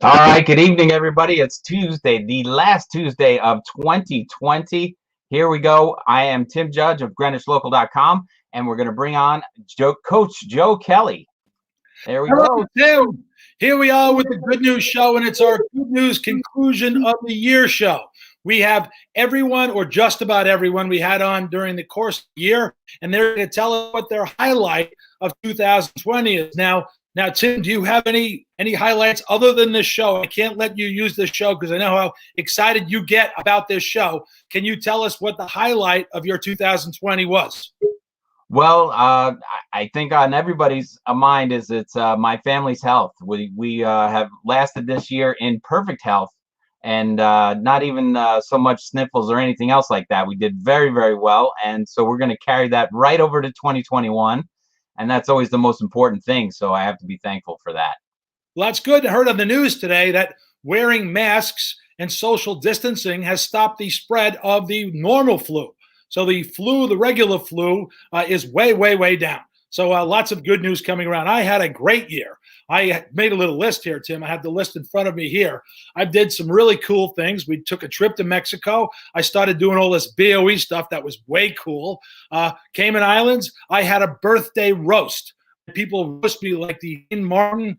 All right, good evening, everybody. It's Tuesday, the last Tuesday of 2020. Here we go. I am Tim Judge of GreenwichLocal.com, and we're going to bring on Coach Joe Kelly. There we go. Tim. Here we are with the Good News Show, and it's our Good News Conclusion of the Year show. We have everyone, or just about everyone, we had on during the course of the year, and they're going to tell us what their highlight of 2020 is. Now, Tim, do you have any highlights other than this show? I can't let you use this show because I know how excited you get about this show. Can you tell us what the highlight of your 2020 was? Well, I think on everybody's mind is it's my family's health. We have lasted this year in perfect health, and not even so much sniffles or anything else like that. We did very, very well, and so we're going to carry that right over to 2021. And that's always the most important thing. So I have to be thankful for that. Well, that's good. I heard on the news today that wearing masks and social distancing has stopped the spread of the normal flu. So the regular flu is way, way, way down. So lots of good news coming around. I had a great year. I made a little list here, Tim. I have the list in front of me here. I did some really cool things. We took a trip to Mexico. I started doing all this BOE stuff that was way cool. Cayman Islands, I had a birthday roast. People roast me like the Dean Martin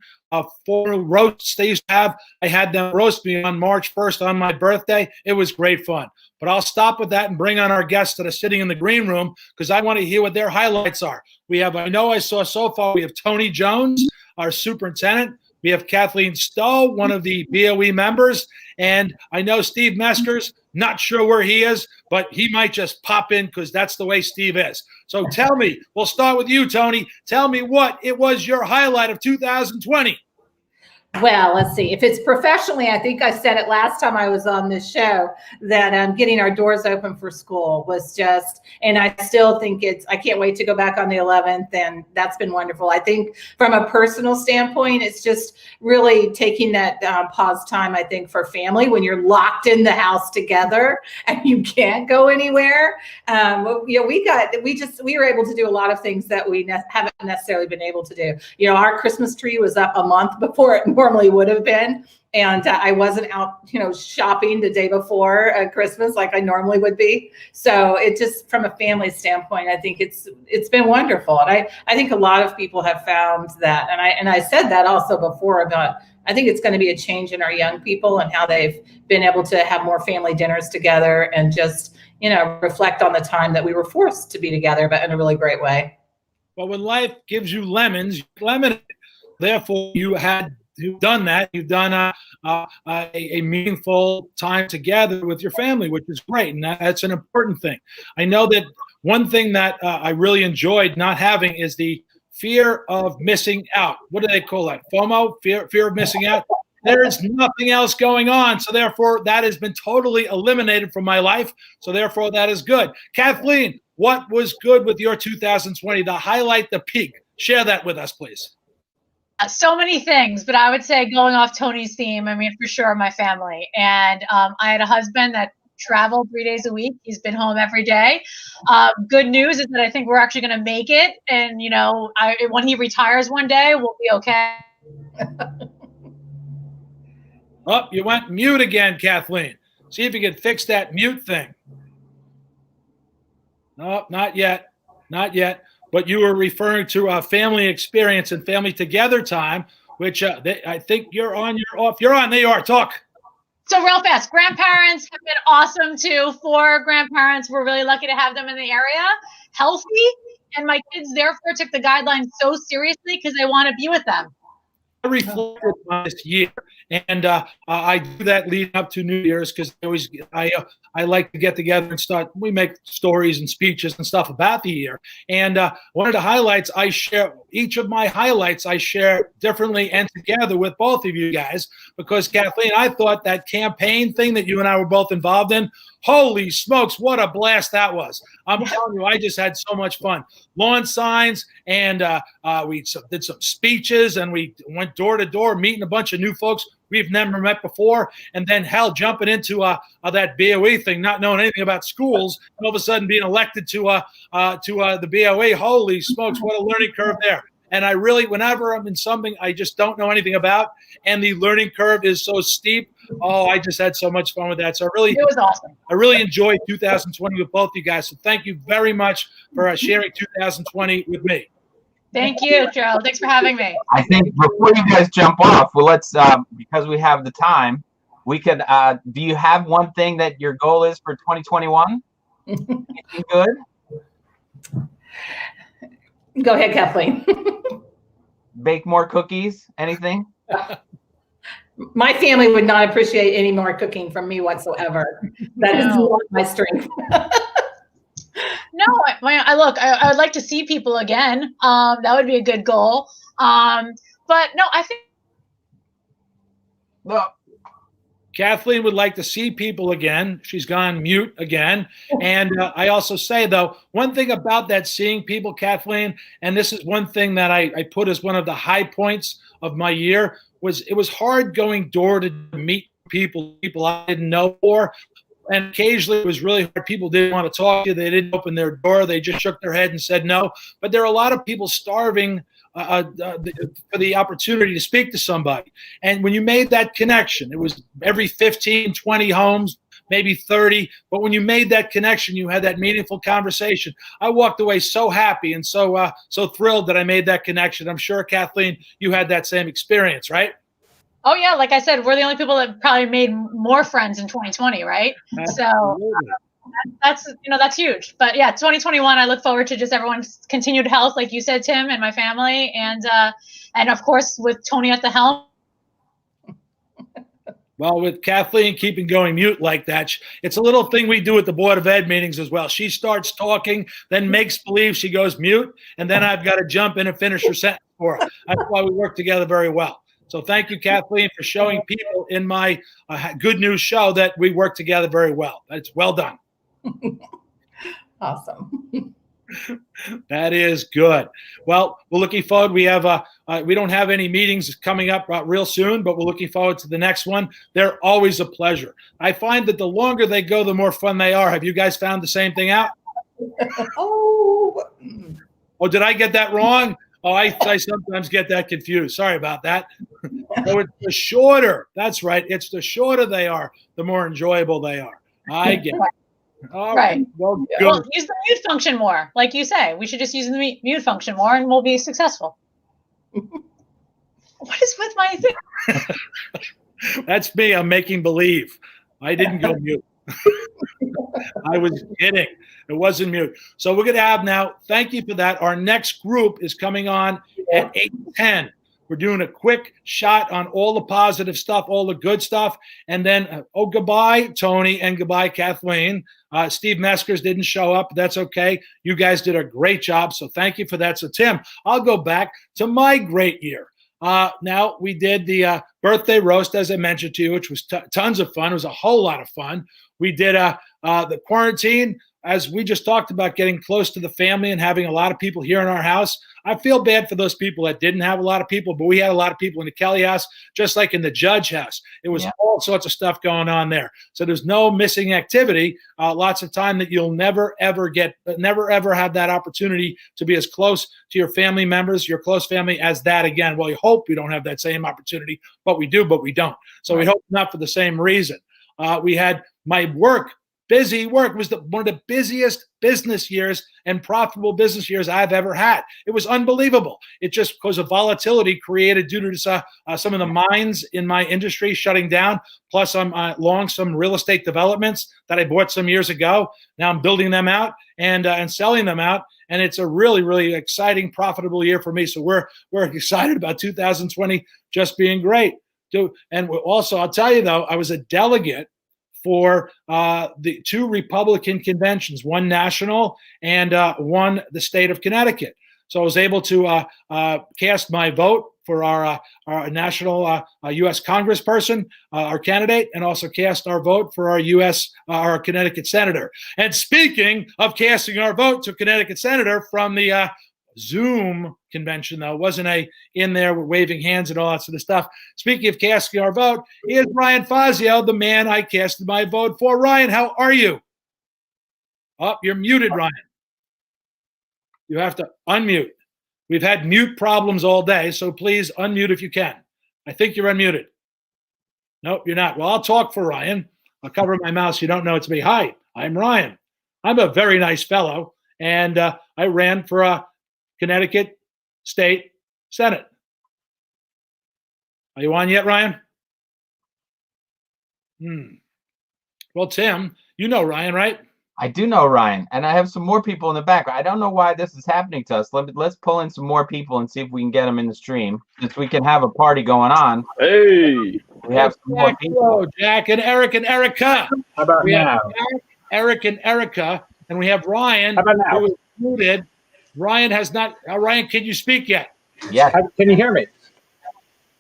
formal roasts they used to have. I had them roast me on March 1st on my birthday. It was great fun. But I'll stop with that and bring on our guests that are sitting in the green room because I want to hear what their highlights are. We have, I saw so far, we have Tony Jones, our superintendent. We have Kathleen Stowe, one of the BOE members. And I know Steve Meskers, not sure where he is, but he might just pop in because that's the way Steve is. So tell me, we'll start with you, Tony. Tell me what it was your highlight of 2020. Well, let's see. If it's professionally, I think I said it last time I was on this show that getting our doors open for school was just, and I still think I can't wait to go back on the 11th, and that's been wonderful. I think from a personal standpoint, it's just really taking that pause time, I think, for family when you're locked in the house together and you can't go anywhere. We were able to do a lot of things that we haven't necessarily been able to do. Our Christmas tree was up a month before it normally would have been, and I wasn't out shopping the day before Christmas like I normally would be. So it just, from a family standpoint, I think it's been wonderful, and I think a lot of people have found that, and I said that also before about I think it's going to be a change in our young people and how they've been able to have more family dinners together and just reflect on the time that we were forced to be together, but in a really great way. Well, when life gives you lemons, lemon. Therefore, you've done that. You've done a meaningful time together with your family, which is great. And that's an important thing. I know that one thing that I really enjoyed not having is the fear of missing out. What do they call that? FOMO, fear of missing out. There is nothing else going on. So therefore, that has been totally eliminated from my life. So therefore, that is good. Kathleen, what was good with your 2020? The highlight, the peak. Share that with us, please. So many things, but I would say going off Tony's theme, for sure my family. And I had a husband that traveled 3 days a week. He's been home every day. Good news is that I think we're actually going to make it. And, when he retires one day, we'll be okay. Oh, you went mute again, Kathleen. See if you can fix that mute thing. No, not yet. Not yet. But you were referring to family experience and family together time, which I think you're on, you're off. You're on, there you are. Talk. So real fast, grandparents have been awesome too. 4 grandparents, we're really lucky to have them in the area, healthy. And my kids therefore took the guidelines so seriously because they want to be with them. I reflected on this year, and I do that leading up to New Year's because I like to get together and we make stories and speeches and stuff about the year. And one of the highlights I share, each of my highlights I share differently and together with both of you guys because, Kathleen, I thought that campaign thing that you and I were both involved in, holy smokes, what a blast that was. I'm telling you, I just had so much fun. Lawn signs, and we did some speeches, and we went door to door meeting a bunch of new folks we've never met before, and then jumping into that BOE thing, not knowing anything about schools, and all of a sudden being elected to the BOE. Holy smokes, what a learning curve there. And I really, whenever I'm in something I just don't know anything about, and the learning curve is so steep, oh, I just had so much fun with that. So It was awesome. I really enjoyed 2020 with both you guys. So thank you very much for sharing 2020 with me. Thank you, Joe. Thanks for having me. I think before you guys jump off, well, let's because we have the time, we could. Do you have one thing that your goal is for 2021? Anything good? Go ahead, Kathleen. Bake more cookies? Anything? My family would not appreciate any more cooking from me whatsoever. That is not my strength. No, I would like to see people again. That would be a good goal. But no, I think. No. Kathleen would like to see people again. She's gone mute again. And I also say, though, one thing about that seeing people, Kathleen, and this is one thing that I put as one of the high points of my year, was it was hard going door to meet people I didn't know before. And occasionally it was really hard. People didn't want to talk to you. They didn't open their door. They just shook their head and said no. But there are a lot of people starving for the opportunity to speak to somebody. And when you made that connection, it was every 15, 20 homes, maybe 30. But when you made that connection, you had that meaningful conversation. I walked away so happy and so thrilled that I made that connection. I'm sure, Kathleen, you had that same experience, right? Oh yeah, like I said, we're the only people that probably made more friends in 2020, right? Absolutely. So that's huge. But yeah, 2021, I look forward to just everyone's continued health, like you said, Tim, and my family, and of course with Tony at the helm. Well, with Kathleen keeping going mute like that, it's a little thing we do at the Board of Ed meetings as well. She starts talking, then makes believe she goes mute, and then I've got to jump in and finish her sentence for her. That's why we work together very well. So thank you, Kathleen, for showing people in my Good News show that we work together very well. That's well done. Awesome. That is good. Well, we're looking forward. We have we don't have any meetings coming up real soon, but we're looking forward to the next one. They're always a pleasure. I find that the longer they go, the more fun they are. Have you guys found the same thing out? Oh, did I get that wrong? Oh, I sometimes get that confused. Sorry about that. So it's the shorter. That's right. It's the shorter they are, the more enjoyable they are. I get it. All right. Well, good. Well, use the mute function more. Like you say, we should just use the mute function more and we'll be successful. What is with my thing? That's me. I'm making believe. I didn't go mute. I was kidding. It wasn't mute. So we're going to have now, thank you for that. Our next group is coming on at 8:10. We're doing a quick shot on all the positive stuff, all the good stuff. And then, goodbye, Tony, and goodbye, Kathleen. Steve Meskers didn't show up. But that's okay. You guys did a great job. So thank you for that. So, Tim, I'll go back to my great year. Now, we did the birthday roast, as I mentioned to you, which was tons of fun. It was a whole lot of fun. We did the quarantine. As we just talked about getting close to the family and having a lot of people here in our house, I feel bad for those people that didn't have a lot of people, but we had a lot of people in the Kelly house, just like in the Judge house. It was all sorts of stuff going on there. So there's no missing activity. Lots of time that you'll never, ever have that opportunity to be as close to your family members, your close family, as that again. Well, you hope we don't have that same opportunity, but we do, but we don't. So we hope not for the same reason. We had my busy work. It was one of the busiest business years and profitable business years I've ever had. It was unbelievable. It just because of volatility created due to some of the mines in my industry shutting down. Plus, I'm long some real estate developments that I bought some years ago. Now I'm building them out and selling them out. And it's a really, really exciting, profitable year for me. So we're excited about 2020 just being great. And also, I'll tell you, though, I was a delegate for the two Republican conventions, one national and one the state of Connecticut. So I was able to cast my vote for our national U.S. congressperson, our candidate, and also cast our vote for our Connecticut senator. And speaking of casting our vote to Connecticut senator from the Zoom convention, though, wasn't in there with waving hands and all that sort of stuff. Speaking of casting our vote, here's Ryan Fazio, the man I casted my vote for. Ryan, how are you? Oh, you're muted, Ryan. You have to unmute. We've had mute problems all day, so please unmute if you can. I think you're unmuted. Nope, you're not. Well, I'll talk for Ryan. I'll cover my mouth so you don't know it's me. Hi, I'm Ryan. I'm a very nice fellow, and I ran for Connecticut State Senate. Are you on yet, Ryan? Well, Tim, you know Ryan, right? I do know Ryan, and I have some more people in the background. I don't know why this is happening to us. Let's pull in some more people and see if we can get them in the stream, since we can have a party going on. Hey, we have some more people. Jack and Eric and Erica. How about we now? Have Jack, Eric and Erica, and we have Ryan. How about now? Who is muted. Ryan has not. Ryan, can you speak yet? Yes. Can you hear me?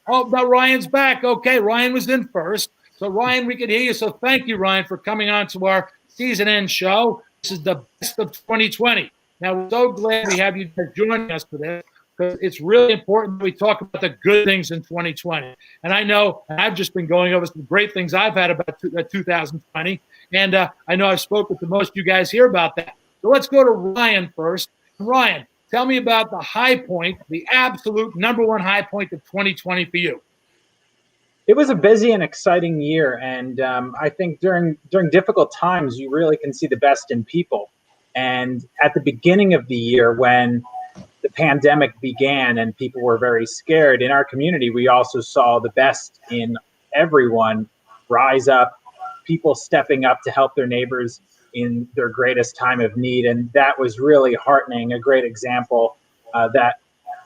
Oh, no, Ryan's back. Okay, Ryan was in first. So, Ryan, we can hear you. So, thank you, Ryan, for coming on to our season end show. This is the best of 2020. Now, we're so glad we have you joining us for this, because it's really important that we talk about the good things in 2020. And I know I've just been going over some great things I've had about 2020. And I know I've spoken to most of you guys here about that. So let's go to Ryan first. Ryan, tell me about the high point, the absolute number one high point of 2020 for you. It was a busy and exciting year, and I think during difficult times, you really can see the best in people. And at the beginning of the year, when the pandemic began and people were very scared, in our community, we also saw the best in everyone rise up, people stepping up to help their neighbors in their greatest time of need. And that was really heartening, a great example that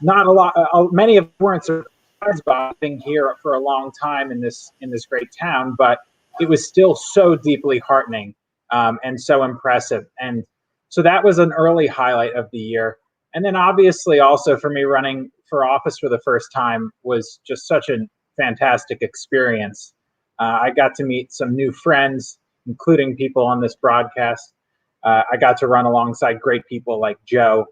not a lot, many of us weren't surprised by being here for a long time in this great town, but it was still so deeply heartening and so impressive. And so that was an early highlight of the year. And then obviously also for me, running for office for the first time was just such a fantastic experience. I got to meet some new friends, including people on this broadcast. I got to run alongside great people like Joe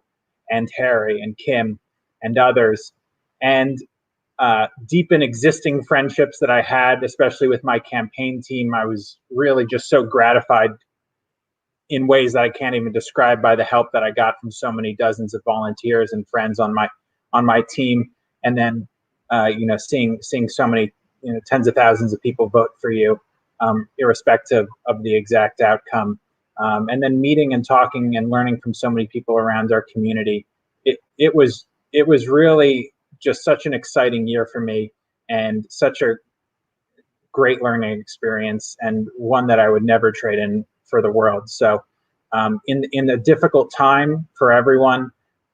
and Harry and Kim and others, and deepen existing friendships that I had, especially with my campaign team. I was really just so gratified in ways that I can't even describe by the help that I got from so many dozens of volunteers and friends on my team. And then, seeing so many, tens of thousands of people vote for you, irrespective of the exact outcome. And then meeting and talking and learning from so many people around our community. It was really just such an exciting year for me, and such a great learning experience, and one that I would never trade in for the world. So in a difficult time for everyone,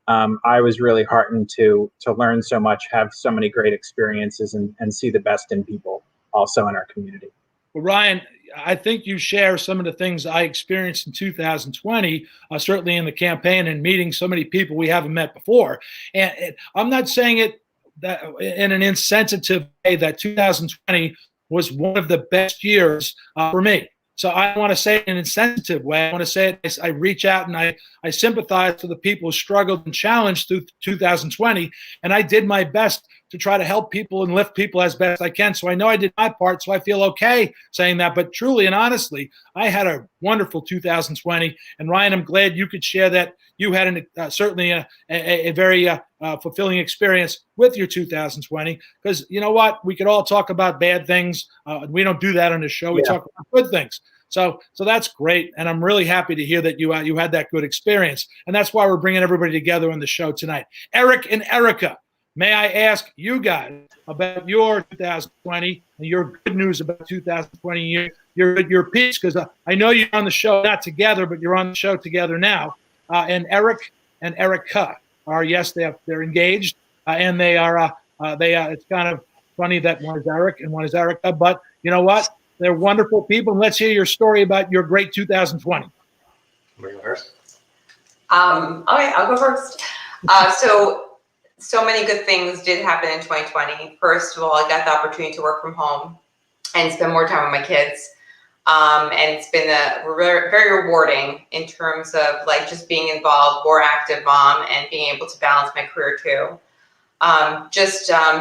I was really heartened to learn so much, have so many great experiences, and see the best in people also in our community. Well, Ryan, I think you share some of the things I experienced in 2020, certainly in the campaign and meeting so many people we haven't met before. And I'm not saying it that in an insensitive way, that 2020 was one of the best years for me. So I want to say it in an insensitive way. I want to say it, I reach out and I sympathize for the people who struggled and challenged through 2020. And I did my best to try to help people and lift people as best I can. So I know I did my part, so I feel okay saying that. But truly and honestly, I had a wonderful 2020. And Ryan, I'm glad you could share that you had certainly a very fulfilling experience with your 2020. Because you know what? We could all talk about bad things. We don't do that on the show. We talk about good things. So that's great, and I'm really happy to hear that you had that good experience, and that's why we're bringing everybody together on the show tonight. Eric and Erica, may I ask you guys about your 2020 and your good news about 2020, your piece, because I know you're on the show not together, but you're on the show together now. And Eric and Erica are they're engaged, and they are it's kind of funny that one is Eric and one is Erica, but you know what? They're wonderful people. And let's hear your story about your great 2020. I'll go first. So many good things did happen in 2020. First of all, I got the opportunity to work from home and spend more time with my kids. And it's been very rewarding in terms of like just being involved, more active mom, and being able to balance my career too.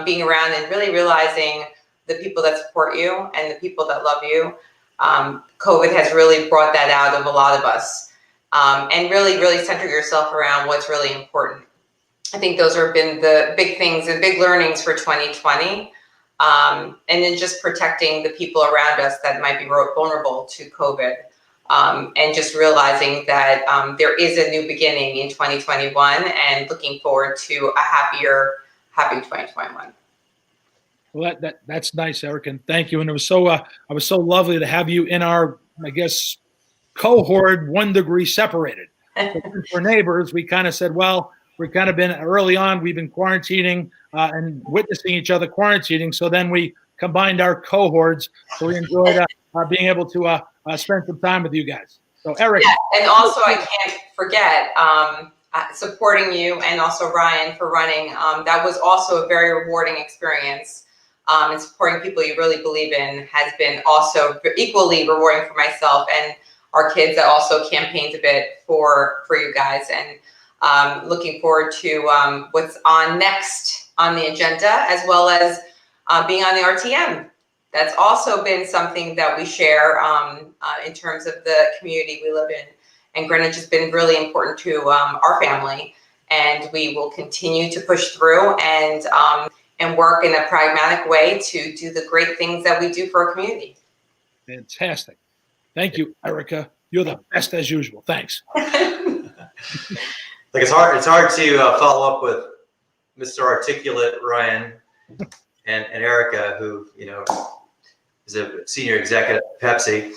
Being around and really realizing the people that support you and the people that love you. COVID has really brought that out of a lot of us. And really, really center yourself around what's really important. I think those have been the big things and big learnings for 2020. And then just protecting the people around us that might be vulnerable to COVID. And just realizing that there is a new beginning in 2021 and looking forward to a happy 2021. Well, that's nice, Eric, and thank you. And it was so lovely to have you in our, I guess, cohort 1 degree separated. So since we're neighbors, we kind of said, well, we've kind of been early on. We've been quarantining and witnessing each other quarantining. So then we combined our cohorts. So we enjoyed being able to spend some time with you guys. So Eric, yeah, and also I can't forget supporting you and also Ryan for running. That was also a very rewarding experience. And supporting people you really believe in has been also equally rewarding for myself and our kids that also campaigned a bit for you guys. And looking forward to what's on next on the agenda, as well as being on the RTM. That's also been something that we share in terms of the community we live in. And Greenwich has been really important to our family. And we will continue to push through and work in a pragmatic way to do the great things that we do for our community. Fantastic. Thank you, Erica. You're the best as usual. Thanks. Like it's hard to follow up with Mr. Articulate Ryan and Erica, who is a senior executive at Pepsi.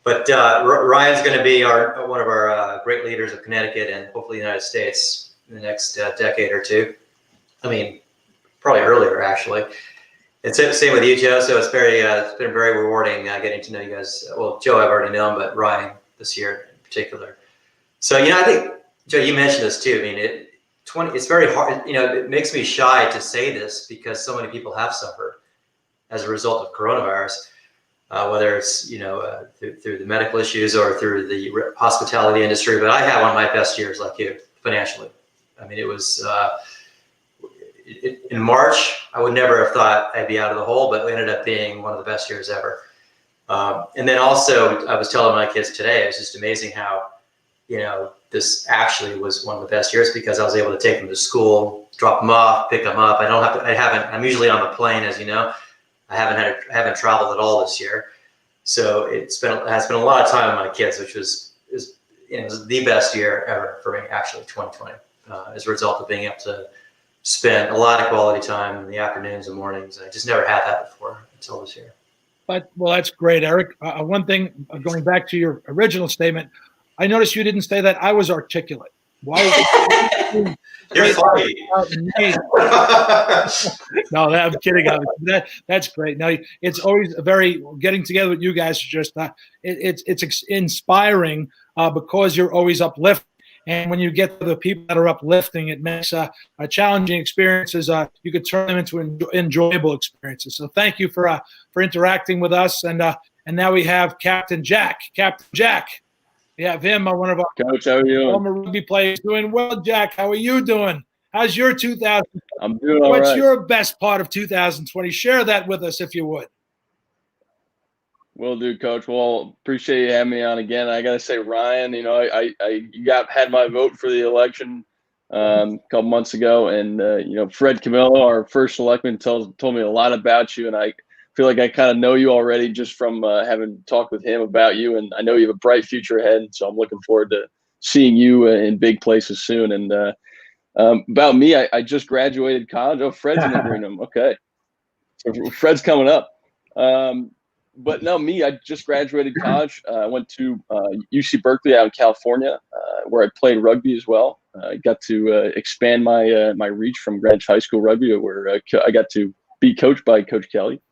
But Ryan's going to be one of our great leaders of Connecticut and hopefully the United States in the next decade or two. I mean, probably earlier actually. It's the same with you, Joe. So it's been very rewarding getting to know you guys. Well, Joe, I've already known, but Ryan this year in particular. So I think Joe, you mentioned this too. I mean, it's very hard. It makes me shy to say this because so many people have suffered as a result of coronavirus, whether it's through the medical issues or through the hospitality industry. But I had one of my best years, like you, financially. I mean, it was. In March, I would never have thought I'd be out of the hole, but it ended up being one of the best years ever. And then also, I was telling my kids today, it was just amazing how, this actually was one of the best years because I was able to take them to school, drop them off, pick them up. I'm usually on the plane, as you know. I haven't traveled at all this year. So it has been a lot of time with my kids, which was the best year ever for me, actually, 2020, as a result of being able to spend a lot of quality time in the afternoons and mornings. I just never had that before until this year. Well, that's great, Eric. One thing, going back to your original statement, I noticed you didn't say that I was articulate. Why? You're funny. No, I'm kidding. That's great. No, it's always getting together with you guys. Just it's inspiring because you're always uplifting. And when you get to the people that are uplifting, it makes challenging experiences. You could turn them into enjoyable experiences. So thank you for interacting with us. And now we have Captain Jack. Captain Jack. We have him, one of our Coach. How are you? Former rugby players. Doing well, Jack. How are you doing? How's your 2000? I'm doing all right. What's your best part of 2020? Share that with us if you would. Will do, Coach. Well, appreciate you having me on again. I gotta say, Ryan, you had my vote for the election a couple months ago, and Fred Camillo, our first selectman, told me a lot about you, and I feel like I kind of know you already just from having talked with him about you, and I know you have a bright future ahead. So I'm looking forward to seeing you in big places soon. And about me, I just graduated college. Oh, Fred's in the green room. Okay, so Fred's coming up. But no, me, I just graduated college. I went to UC Berkeley out in California, where I played rugby as well. I got to expand my reach from Greenwich High School rugby, where I got to be coached by Coach Kelly.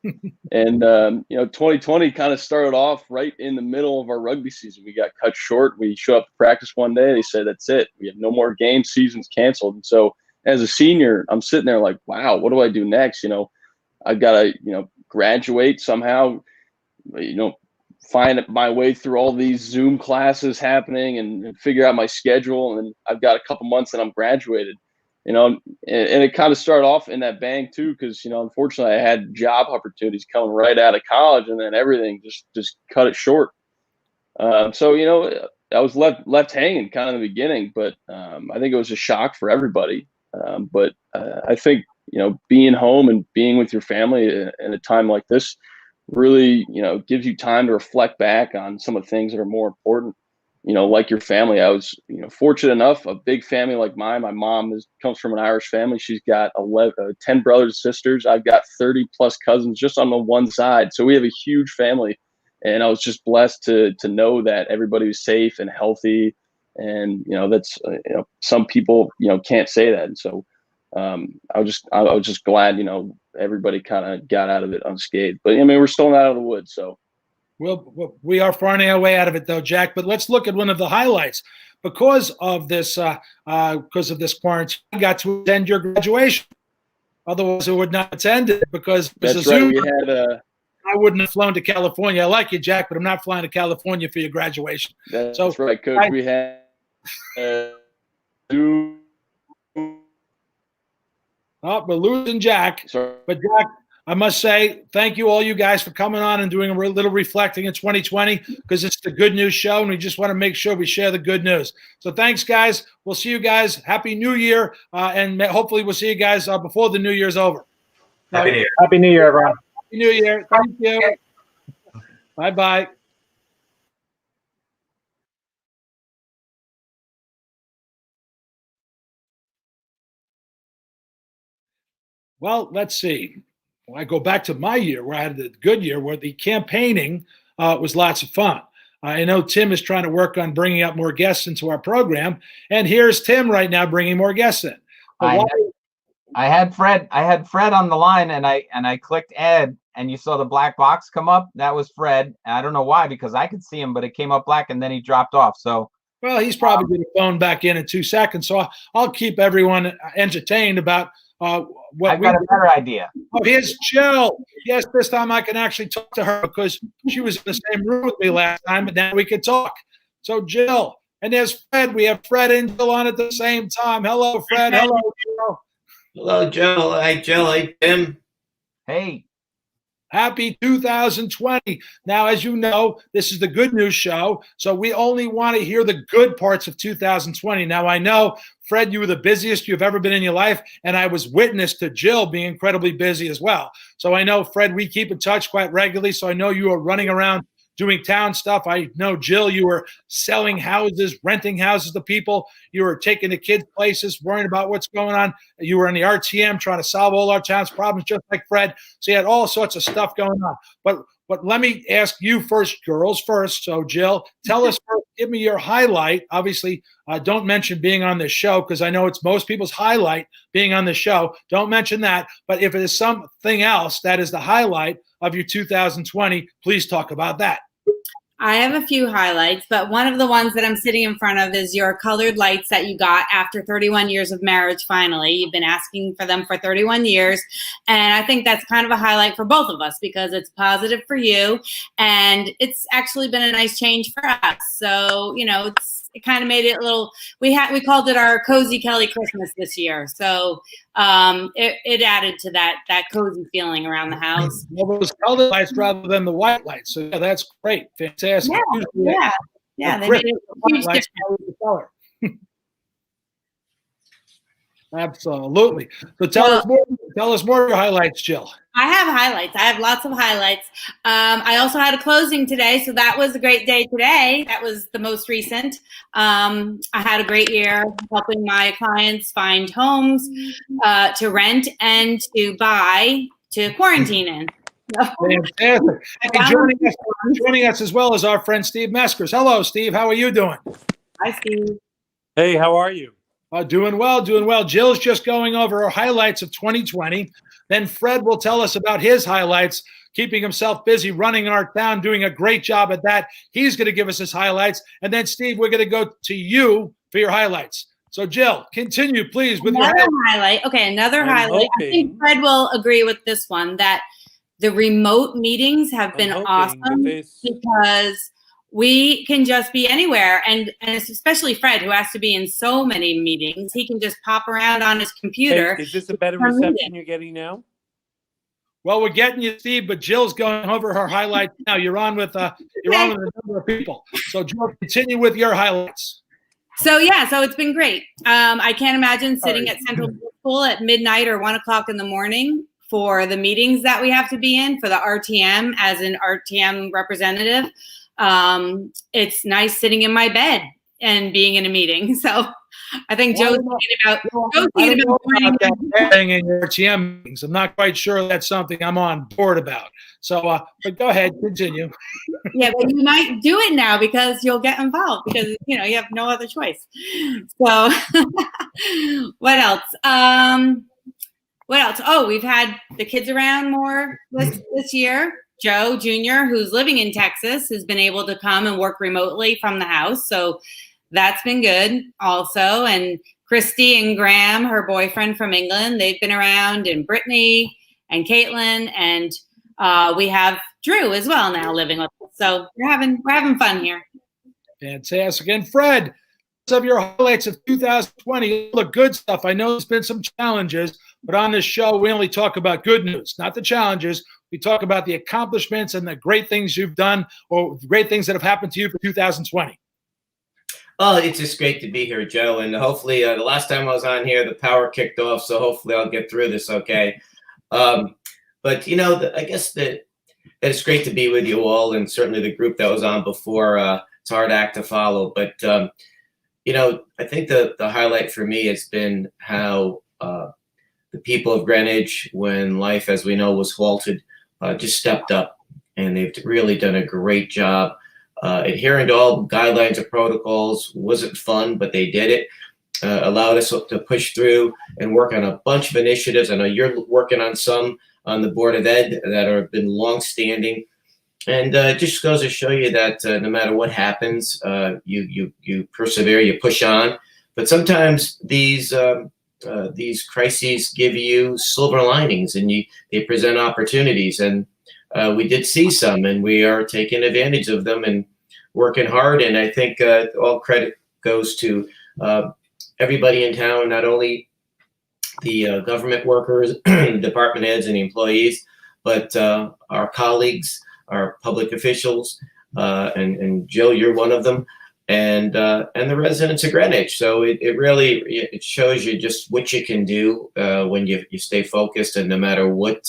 And 2020 kind of started off right in the middle of our rugby season. We got cut short. We showed up to practice one day. They said, that's it. We have no more games. Season's canceled. And so as a senior, I'm sitting there like, wow, what do I do next? I've got to, graduate somehow, find my way through all these Zoom classes happening and figure out my schedule. And I've got a couple months and I'm graduated, and it kind of started off in that bang too. Cause unfortunately I had job opportunities coming right out of college and then everything just cut it short. So, I was left hanging kind of in the beginning, but I think it was a shock for everybody. But I think, being home and being with your family in a time like this really, gives you time to reflect back on some of the things that are more important, like your family. I was, fortunate enough, a big family like mine. My mom comes from an Irish family. She's got 10 brothers and sisters. I've got 30 plus cousins just on the one side. So we have a huge family. And I was just blessed to know that everybody was safe and healthy. And, that's, some people, can't say that. And so I was just glad, everybody kind of got out of it unscathed. But I mean, we're still not out of the woods. So we are far our way out of it, though, Jack. But let's look at one of the highlights. Because of this quarantine, you got to attend your graduation. Otherwise, it would not attend it because that's right. We had I wouldn't have flown to California. I like you, Jack, but I'm not flying to California for your graduation. That's right, Coach. We had we're losing Jack. Sorry. But Jack, I must say, thank you all you guys for coming on and doing a little reflecting in 2020 because it's the Good News Show, and we just want to make sure we share the good news. So thanks, guys. We'll see you guys. Happy New Year, and hopefully we'll see you guys before the New Year's over. Happy New Year. Happy New Year, everyone. Happy New Year. Thank you. Bye-bye. Well, let's see. I go back to my year where I had the good year where the campaigning was lots of fun. I know Tim is trying to work on bringing up more guests into our program. And here's Tim right now bringing more guests in. I had Fred on the line and I clicked add and you saw the black box come up. That was Fred. I don't know why, because I could see him, but it came up black and then he dropped off. So, well, he's probably going to phone back in 2 seconds. So I'll keep everyone entertained about what I've got a better idea. Oh, here's Jill. Yes, this time I can actually talk to her because she was in the same room with me last time, but now we can talk. So Jill, and there's Fred. We have Fred and Jill on at the same time. Hello, Fred. Hello, Jill. Hello, Jill. Hi, Jill. Hi, Tim. Hey. Happy 2020. Now, as you know, this is the Good News Show, so we only want to hear the good parts of 2020. Now, I know, Fred, you were the busiest you've ever been in your life, and I was witness to Jill being incredibly busy as well. So I know, Fred, we keep in touch quite regularly, so I know you are running around doing town stuff. I know, Jill, you were selling houses, renting houses to people. You were taking the kids places, worrying about what's going on. You were in the RTM trying to solve all our town's problems, just like Fred. So you had all sorts of stuff going on. But let me ask you first, girls first. So, Jill, tell us first, give me your highlight. Obviously, don't mention being on this show because I know it's most people's highlight being on the show. Don't mention that. But if it is something else that is the highlight of your 2020, please talk about that. I have a few highlights, but one of the ones that I'm sitting in front of is your colored lights that you got after 31 years of marriage, finally. You've been asking for them for 31 years, and I think that's kind of a highlight for both of us because it's positive for you, and it's actually been a nice change for us. So, it kind of made it a little, we called it our Cozy Kelly Christmas this year. So it added to that cozy feeling around the house. Well, it was colored lights rather than the white lights. So yeah, that's great. Fantastic. Yeah. They made it a huge difference. Absolutely. So tell us more of your highlights, Jill. I have highlights. I have lots of highlights. I also had a closing today, so that was a great day today. That was the most recent. I had a great year helping my clients find homes to rent and to buy to quarantine in. Fantastic. And joining us as well as our friend Steve Meskers. Hello, Steve. How are you doing? Hi, Steve. Hey, how are you? Doing well. Jill's just going over her highlights of 2020. Then Fred will tell us about his highlights, keeping himself busy running our town, doing a great job at that. He's going to give us his highlights. And then, Steve, we're going to go to you for your highlights. So, Jill, continue, please, with another your highlight. Okay, another highlight. I think Fred will agree with this one, that the remote meetings have been awesome because we can just be anywhere. And especially Fred, who has to be in so many meetings, he can just pop around on his computer. Hey, is this a better reception you're getting now? Well, we're getting you, Steve, but Jill's going over her highlights now. You're on with a number of people. So, Jill, continue with your highlights. So yeah, so it's been great. I can't imagine sitting at Central School at midnight or 1 o'clock in the morning for the meetings that we have to be in for the RTM as an RTM representative. It's nice sitting in my bed and being in a meeting. So I think Joe's thinking about in your RTM meetings. I'm not quite sure that's something I'm on board about. So, but go ahead, continue. Yeah, but you might do it now because you'll get involved because you have no other choice. So, what else? What else? Oh, we've had the kids around more this year. Joe Jr., who's living in Texas, has been able to come and work remotely from the house. So that's been good also. And Christy and Graham, her boyfriend from England, they've been around, and Brittany and Caitlin, and we have Drew as well now living with us. So we're having fun here. Fantastic. And Fred, some of your highlights of 2020, all the good stuff. I know there's been some challenges, but on this show, we only talk about good news, not the challenges. We talk about the accomplishments and the great things you've done or great things that have happened to you for 2020. Oh, it's just great to be here, Joe. And hopefully the last time I was on here, the power kicked off. So hopefully I'll get through this okay. But, I guess that it's great to be with you all, and certainly the group that was on before. It's a hard act to follow. But, I think the highlight for me has been how the people of Greenwich, when life, as we know, was halted, just stepped up. And they've really done a great job. Adhering to all guidelines and protocols wasn't fun, but they did it. Allowed us to push through and work on a bunch of initiatives. I know you're working on some on the Board of Ed that have been long-standing. And it just goes to show you that no matter what happens, you persevere, you push on. But sometimes these crises give you silver linings, and they present opportunities. And we did see some, and we are taking advantage of them and working hard. And I think all credit goes to everybody in town, not only the government workers, department heads, and the employees, but our colleagues, our public officials, and Jill, you're one of them, and the residents of Greenwich. So it really shows you just what you can do when you stay focused, and no matter what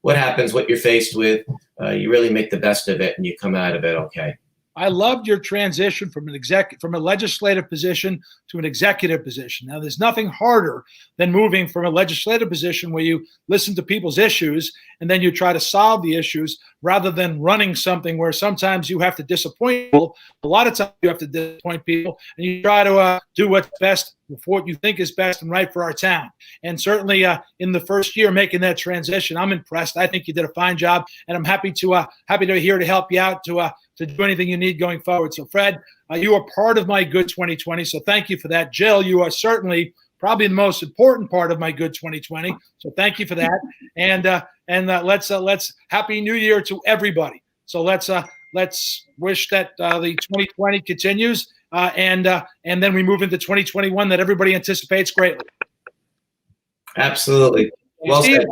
happens, what you're faced with, you really make the best of it and you come out of it okay. I loved your transition from a legislative position to an executive position. Now, there's nothing harder than moving from a legislative position where you listen to people's issues and then you try to solve the issues, rather than running something where sometimes you have to disappoint people. A lot of times you have to disappoint people, and you try to do what's best for what you think is best and right for our town. And certainly in the first year making that transition, I'm impressed. I think you did a fine job, and I'm happy to here to help you out to do anything you need going forward. So Fred, you are part of my good 2020. So thank you for that. Jill, you are certainly probably the most important part of my good 2020. So thank you for that. And let's Happy New Year to everybody. So let's wish that the 2020 continues, and then we move into 2021 that everybody anticipates greatly. Absolutely. Well said.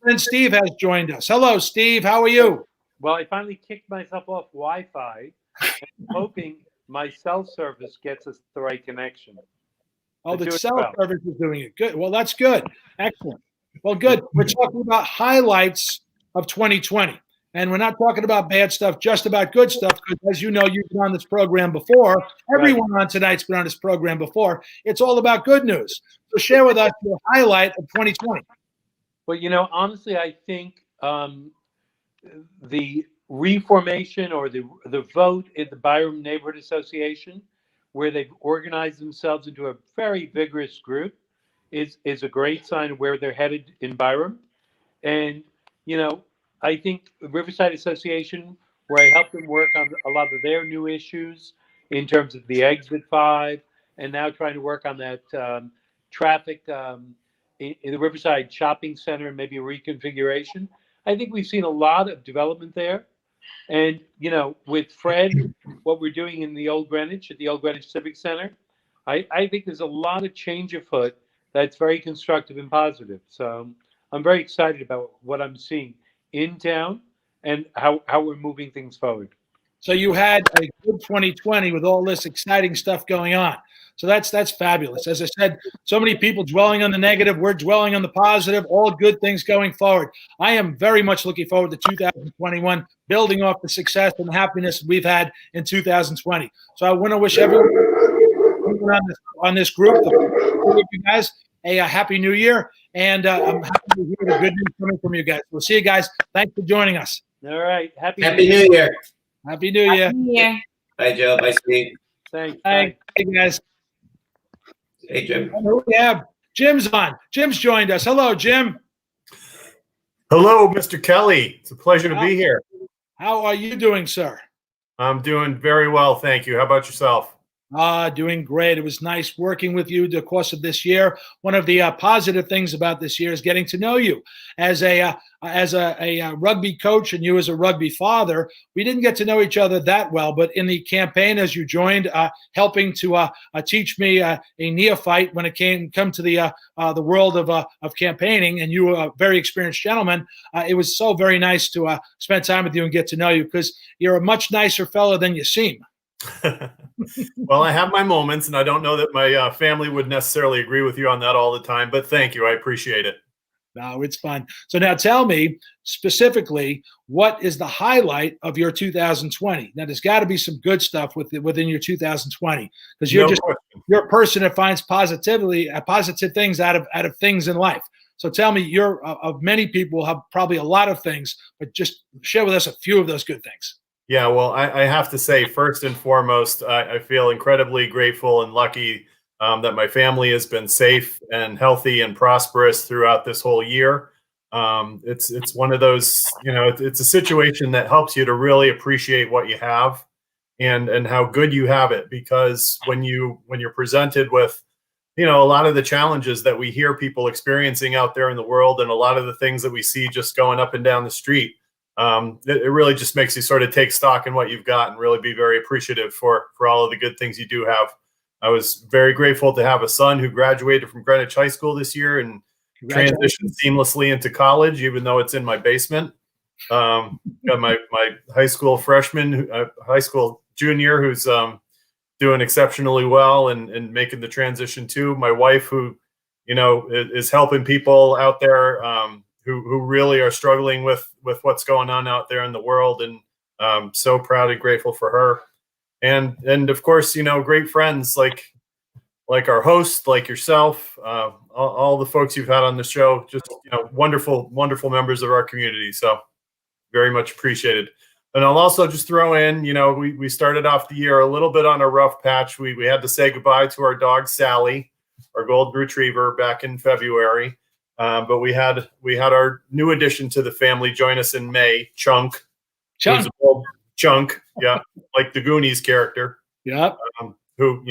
And Steve has joined us. Hello, Steve. How are you? Well, I finally kicked myself off Wi-Fi, and I'm hoping my cell service gets us the right connection. Oh, the cell service is doing it. Good. Well, that's good. Excellent. Well, good. We're talking about highlights of 2020. And we're not talking about bad stuff, just about good stuff, because as you know, you've been on this program before. Everyone on tonight's been on this program before. It's all about good news. So share with us your highlight of 2020. Well, honestly, I think the reformation or the vote in the Byram Neighborhood Association, where they've organized themselves into a very vigorous group, is a great sign of where they're headed in Byram. And, I think the Riverside Association, where I helped them work on a lot of their new issues in terms of the Exit 5, and now trying to work on that traffic in the Riverside Shopping Center and maybe a reconfiguration. I think we've seen a lot of development there. And, with Fred, what we're doing in the Old Greenwich, at the Old Greenwich Civic Center, I think there's a lot of change afoot that's very constructive and positive. So I'm very excited about what I'm seeing in town and how we're moving things forward. So you had a good 2020 with all this exciting stuff going on. So that's fabulous. As I said, so many people dwelling on the negative. We're dwelling on the positive. All good things going forward. I am very much looking forward to 2021, building off the success and happiness we've had in 2020. So I want to wish everyone on this group, you guys, a happy New Year, and I'm happy to hear the good news coming from you guys. We'll see you guys. Thanks for joining us. All right. Happy New Year. Happy New Year. Happy New Year. Bye, Joe. Bye, Steve. Thanks. Hey guys. Hey, Jim. Who we have? Jim's on. Jim's joined us. Hello, Jim. Hello, Mr. Kelly. It's a pleasure to be here. How are you doing, sir? I'm doing very well, thank you. How about yourself? Doing great. It was nice working with you the course of this year. One of the positive things about this year is getting to know you as a rugby coach and you as a rugby father. We didn't get to know each other that well, but in the campaign, as you joined, helping to teach me a neophyte when it come to the world of campaigning, and you were a very experienced gentleman. It was so very nice to spend time with you and get to know you, because you're a much nicer fellow than you seem. Well, I have my moments, and I don't know that my family would necessarily agree with you on that all the time, but thank you. I appreciate it. No, it's fun. So now tell me specifically, what is the highlight of your 2020? Now, there's got to be some good stuff within your 2020, because you're a person that finds positive things out of things in life. So tell me, you're of many people have probably a lot of things, but just share with us a few of those good things. Yeah, well, I have to say, first and foremost, I feel incredibly grateful and lucky that my family has been safe and healthy and prosperous throughout this whole year. It's one of those, it's a situation that helps you to really appreciate what you have and how good you have it. Because when you're presented with, a lot of the challenges that we hear people experiencing out there in the world, and a lot of the things that we see just going up and down the street, it really just makes you sort of take stock in what you've got and really be very appreciative for all of the good things you do have. I was very grateful to have a son who graduated from Greenwich High School this year and transitioned seamlessly into college, even though it's in my basement. Got my high school freshman, high school junior, who's doing exceptionally well and making the transition too. My wife, who is helping people out there who really are struggling with what's going on out there in the world, and so proud and grateful for her. And of course, great friends like our host, like yourself, all the folks you've had on the show, just wonderful members of our community. So very much appreciated. And I'll also just throw in, we started off the year a little bit on a rough patch. We had to say goodbye to our dog Sally, our golden retriever, back in February. But we had our new addition to the family join us in May, Chunk. Chunk, yeah, like the Goonies character. Yeah. Who,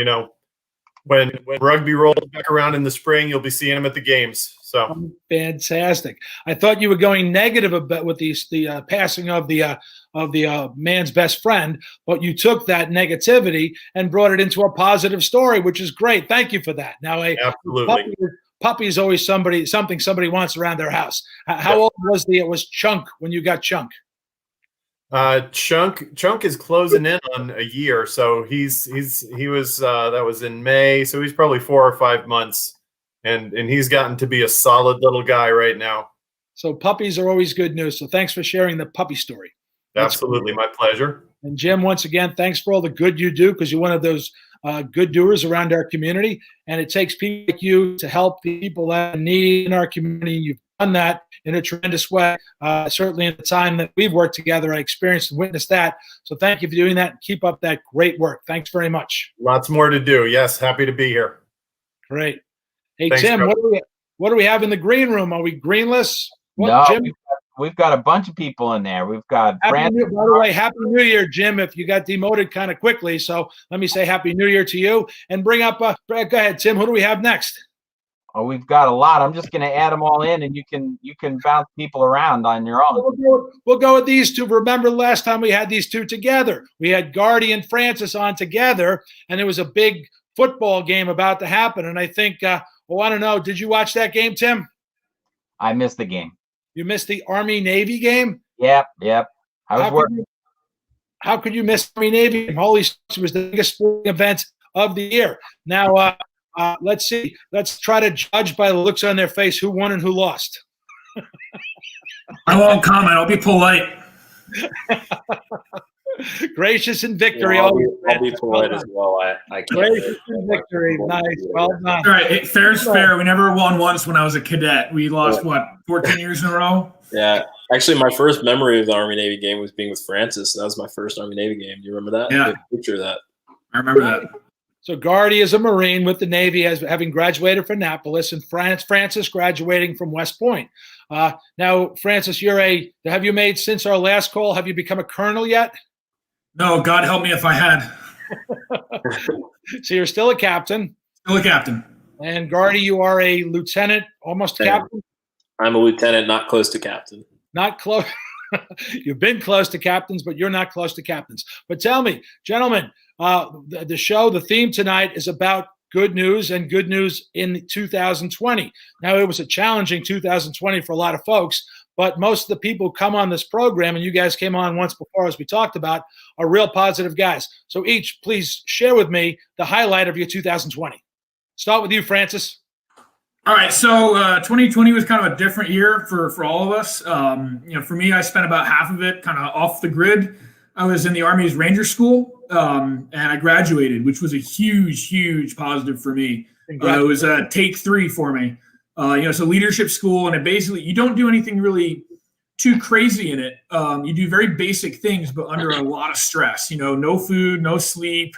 when rugby rolls back around in the spring, you'll be seeing him at the games. So fantastic. I thought you were going negative a bit with the passing of the man's best friend, but you took that negativity and brought it into a positive story, which is great. Thank you for that. Now, absolutely. Puppy is always something somebody wants around their house. How old was Chunk when you got Chunk? Chunk is closing in on a year, so he was that was in May, so he's probably 4 or 5 months, and he's gotten to be a solid little guy right now. So puppies are always good news. So thanks for sharing the puppy story. Absolutely, my pleasure. And Jim, once again, thanks for all the good you do, because you're one of those good doers around our community, and it takes people like you to help the people that need in our community. You've done that in a tremendous way. Certainly in the time that we've worked together, I experienced and witnessed that. So thank you for doing that. Keep up that great work. Thanks very much. Lots more to do. Yes, happy to be here. Great. Hey, Thanks, Tim, Trevor. what do we have in the green room? Are we greenless? No, Jim? we've got a bunch of people in there. We've got By the way, Happy New Year, Jim, if you got demoted kind of quickly. So let me say Happy New Year to you, and bring up, go ahead, Tim, who do we have next? Oh, we've got a lot. I'm just going to add them all in, and you can bounce people around on your own. We'll go with these two. Remember last time we had these two together. We had Gardy and Francis on together, and there was a big football game about to happen. And I think, I don't know, did you watch that game, Tim? I missed the game. You missed the Army-Navy game? Yep. I was working. how could you miss Army Navy? Holy, it was the biggest sporting event of the year. Now, let's see. Let's try to judge by the looks on their face who won and who lost. I won't comment. I'll be polite. Gracious in victory. Yeah, I'll be polite as well. I can't. Gracious in victory. Nice. Well done. All right. Fair's fair. We never won once when I was a cadet. We lost, 14 years in a row? Yeah. Actually, my first memory of the Army-Navy game was being with Francis. That was my first Army-Navy game. Do you remember that? Yeah. Picture of that. I remember that. So Gardy is a Marine with the Navy, as having graduated from Annapolis, and Francis graduating from West Point. Now, Francis, have you made, since our last call, have you become a colonel yet? No, God help me if I had. So you're still a captain. Still a captain. And Gardy, you are a lieutenant, almost captain? I'm a lieutenant, not close to captain. Not close. You've been close to captains, but you're not close to captains. But tell me, gentlemen, the show, the theme tonight is about good news and good news in 2020. Now, it was a challenging 2020 for a lot of folks, but most of the people who come on this program, and you guys came on once before, as we talked about, are real positive guys. So each, please share with me the highlight of your 2020. Start with you, Francis. All right, so 2020 was kind of a different year for all of us. For me, I spent about half of it kind of off the grid. I was in the Army's Ranger School, and I graduated, which was a huge positive for me. It was take 3 for me. It's a leadership school, and it basically, you don't do anything really too crazy in it. You do very basic things, but under a lot of stress. No food, no sleep.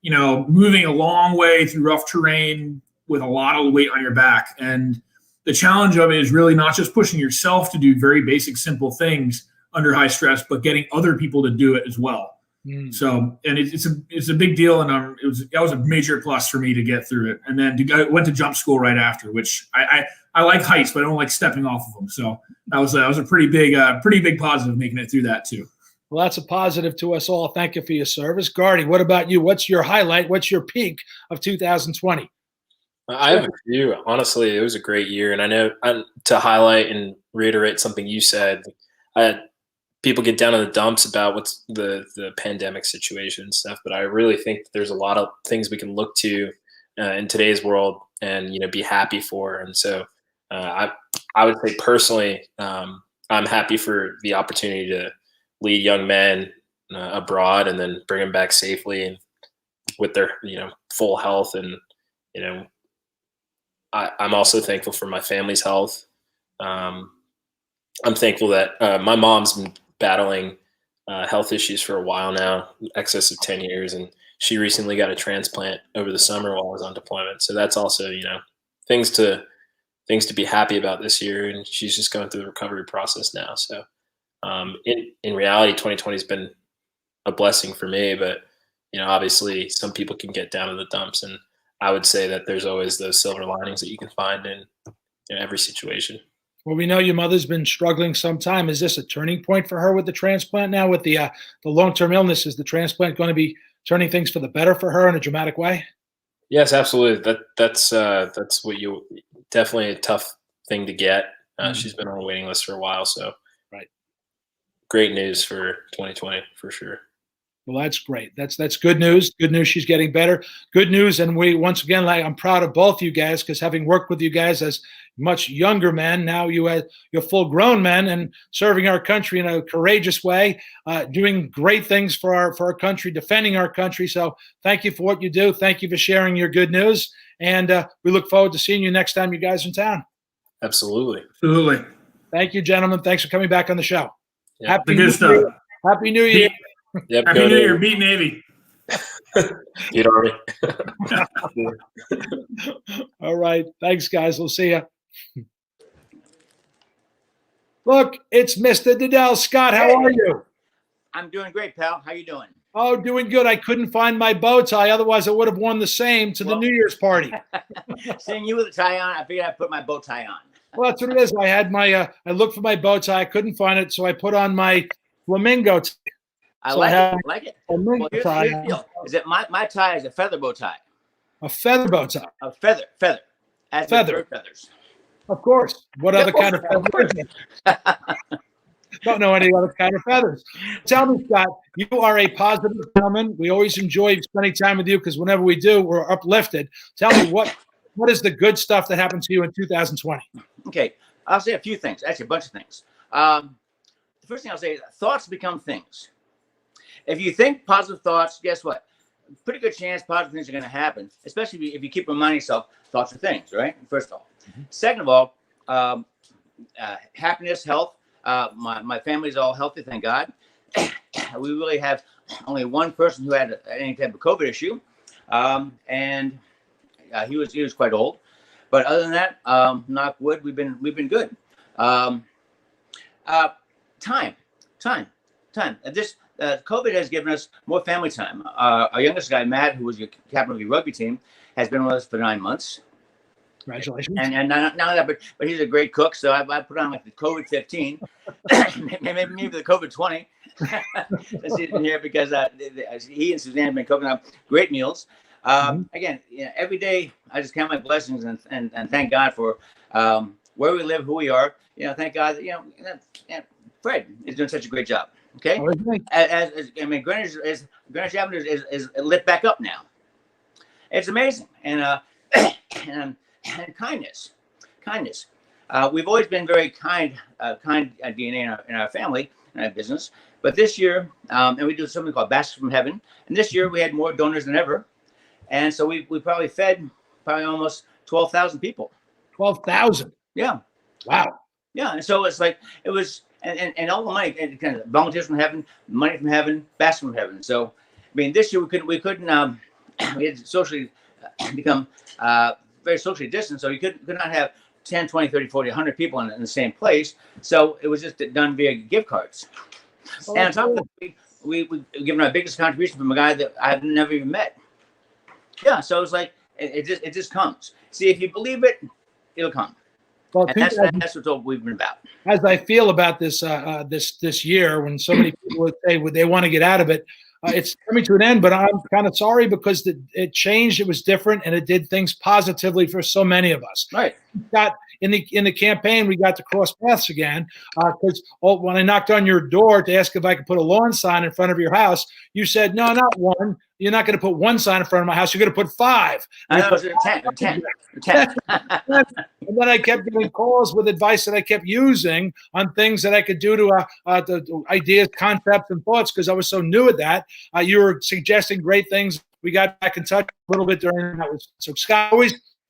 Moving a long way through rough terrain with a lot of weight on your back. And the challenge of it is really not just pushing yourself to do very basic, simple things under high stress, but getting other people to do it as well. So, and it's a big deal. And that was a major plus for me to get through it. And then I went to jump school right after, which I like heights, but I don't like stepping off of them. So that was a pretty big positive making it through that too. Well, that's a positive to us all. Thank you for your service. Gardy, what about you? What's your highlight? What's your peak of 2020? I have a few. Honestly, it was a great year. And I know to highlight and reiterate something you said, people get down in the dumps about what's the pandemic situation and stuff. But I really think that there's a lot of things we can look to in today's world and, be happy for. And so I would say personally, I'm happy for the opportunity to lead young men abroad and then bring them back safely and with their, full health. And, I'm also thankful for my family's health. I'm thankful that my mom's been battling health issues for a while now, excess of 10 years. And she recently got a transplant over the summer while I was on deployment. So that's also, things to be happy about this year. And she's just going through the recovery process now. So in reality, 2020 has been a blessing for me, but obviously some people can get down in the dumps, and I would say that there's always those silver linings that you can find in every situation. Well, we know your mother's been struggling some time. Is this a turning point for her with the transplant now? With the long-term illness, is the transplant going to be turning things for the better for her in a dramatic way? Yes, absolutely. That's what definitely a tough thing to get. She's been on a waiting list for a while, so right. Great news for 2020 for sure. Well, that's great. That's good news. Good news. She's getting better. Good news. And we, once again, I'm proud of both you guys, because having worked with you guys as much younger men, now you're full grown men and serving our country in a courageous way, doing great things for our country, defending our country. So thank you for what you do. Thank you for sharing your good news. And we look forward to seeing you next time you guys are in town. Absolutely. Absolutely. Thank you, gentlemen. Thanks for coming back on the show. Yep. Happy Good stuff. New Year. Happy New Year. Yep, Happy New Year. Beat Navy. Beat Army. All right. Thanks, guys. We'll see you. Look, it's Mr. Diddell. Scott, how are you? I'm doing great, pal. How you doing? Oh, doing good. I couldn't find my bow tie. Otherwise, I would have worn the same to the New Year's party. Seeing you with a tie on, I figured I'd put my bow tie on. Well, that's what it is. I had I looked for my bow tie. I couldn't find it, so I put on my flamingo tie. I So like I it. I like it. a Well, here's tie. the deal. Is that my tie is a feather bow tie. A feather bow tie. A feather. As in Feather. bird feathers. Of course. What Yeah, other of kind of course, feather is it? Don't know any other kind of feathers. Tell me, Scott, you are a positive gentleman. We always enjoy spending time with you because whenever we do, we're uplifted. Tell me what is the good stuff that happened to you in 2020? Okay, I'll say a few things. Actually, a bunch of things. The first thing I'll say is thoughts become things. If you think positive thoughts, guess what? Pretty good chance positive things are going to happen, especially if you keep reminding yourself thoughts are things, right? First of all. Second of all, happiness, health. My family's all healthy, thank God. We really have only one person who had any type of COVID issue, and he was quite old. But other than that, knock wood, we've been good. Time. This COVID has given us more family time. Our youngest guy, Matt, who was your captain of your rugby team, has been with us for 9 months. Congratulations. And not that, but he's a great cook. So I put on like the COVID 15, maybe the COVID 20. This isn't here because he and Suzanne have been cooking up great meals. Again, every day I just count my blessings and thank God for where we live, who we are. Thank God that Fred is doing such a great job. Okay, Greenwich Avenue is lit back up now. It's amazing, and kindness. We've always been very kind DNA in our family, in our business. But this year, and we do something called Baskets from Heaven. And this year we had more donors than ever. And so we probably fed almost 12,000 people. 12,000? Yeah. Wow. Yeah. And so it was, and all the money, and kind of volunteers from heaven, money from heaven, baskets from heaven. So, this year we couldn't, we had socially become very socially distant. So you could not have 10, 20, 30, 40, 100 people in the same place. So it was just done via gift cards. And on top of that, we've given our biggest contribution from a guy that I've never even met. Yeah, so it's like it just comes. See, if you believe it, it'll come. Well, and that's what we've been about. As I feel about this this year, when so many people would say they want to get out of it, it's coming to an end. But I'm kind of sorry because it changed. It was different, and it did things positively for so many of us. Right. Got in the campaign, we got to cross paths again because when I knocked on your door to ask if I could put a lawn sign in front of your house, you said no, not one. You're not going to put one sign in front of my house. You're going to put 5. I know, 10. And then I kept getting calls with advice that I kept using on things that I could do to the ideas, concepts, and thoughts because I was so new at that. You were suggesting great things. We got back in touch a little bit during that. So Scott,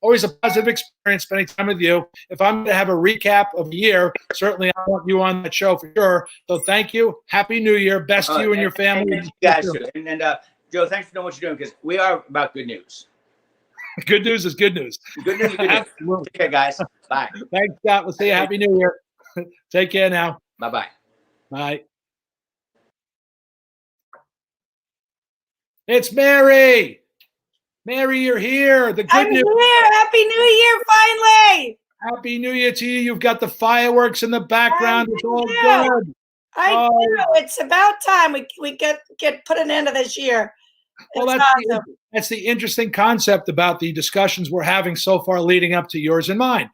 always a positive experience spending time with you. If I'm going to have a recap of the year, certainly I want you on that show for sure. So thank you. Happy New Year. Best to you and your family. And you guys too. And Joe, thanks for doing what you're doing because we are about good news. Good news is good news. Good news is good news. Take care, guys. Bye. Thanks, Scott. We'll see you. Happy New Year. Take care now. Bye-bye. Bye. It's Mary. Mary, you're here. The good news. I'm here. Happy New Year, finally. Happy New Year to you. You've got the fireworks in the background. It's all good. I know. It's about time we get put an end to this year. Well, that's the interesting concept about the discussions we're having so far leading up to yours and mine.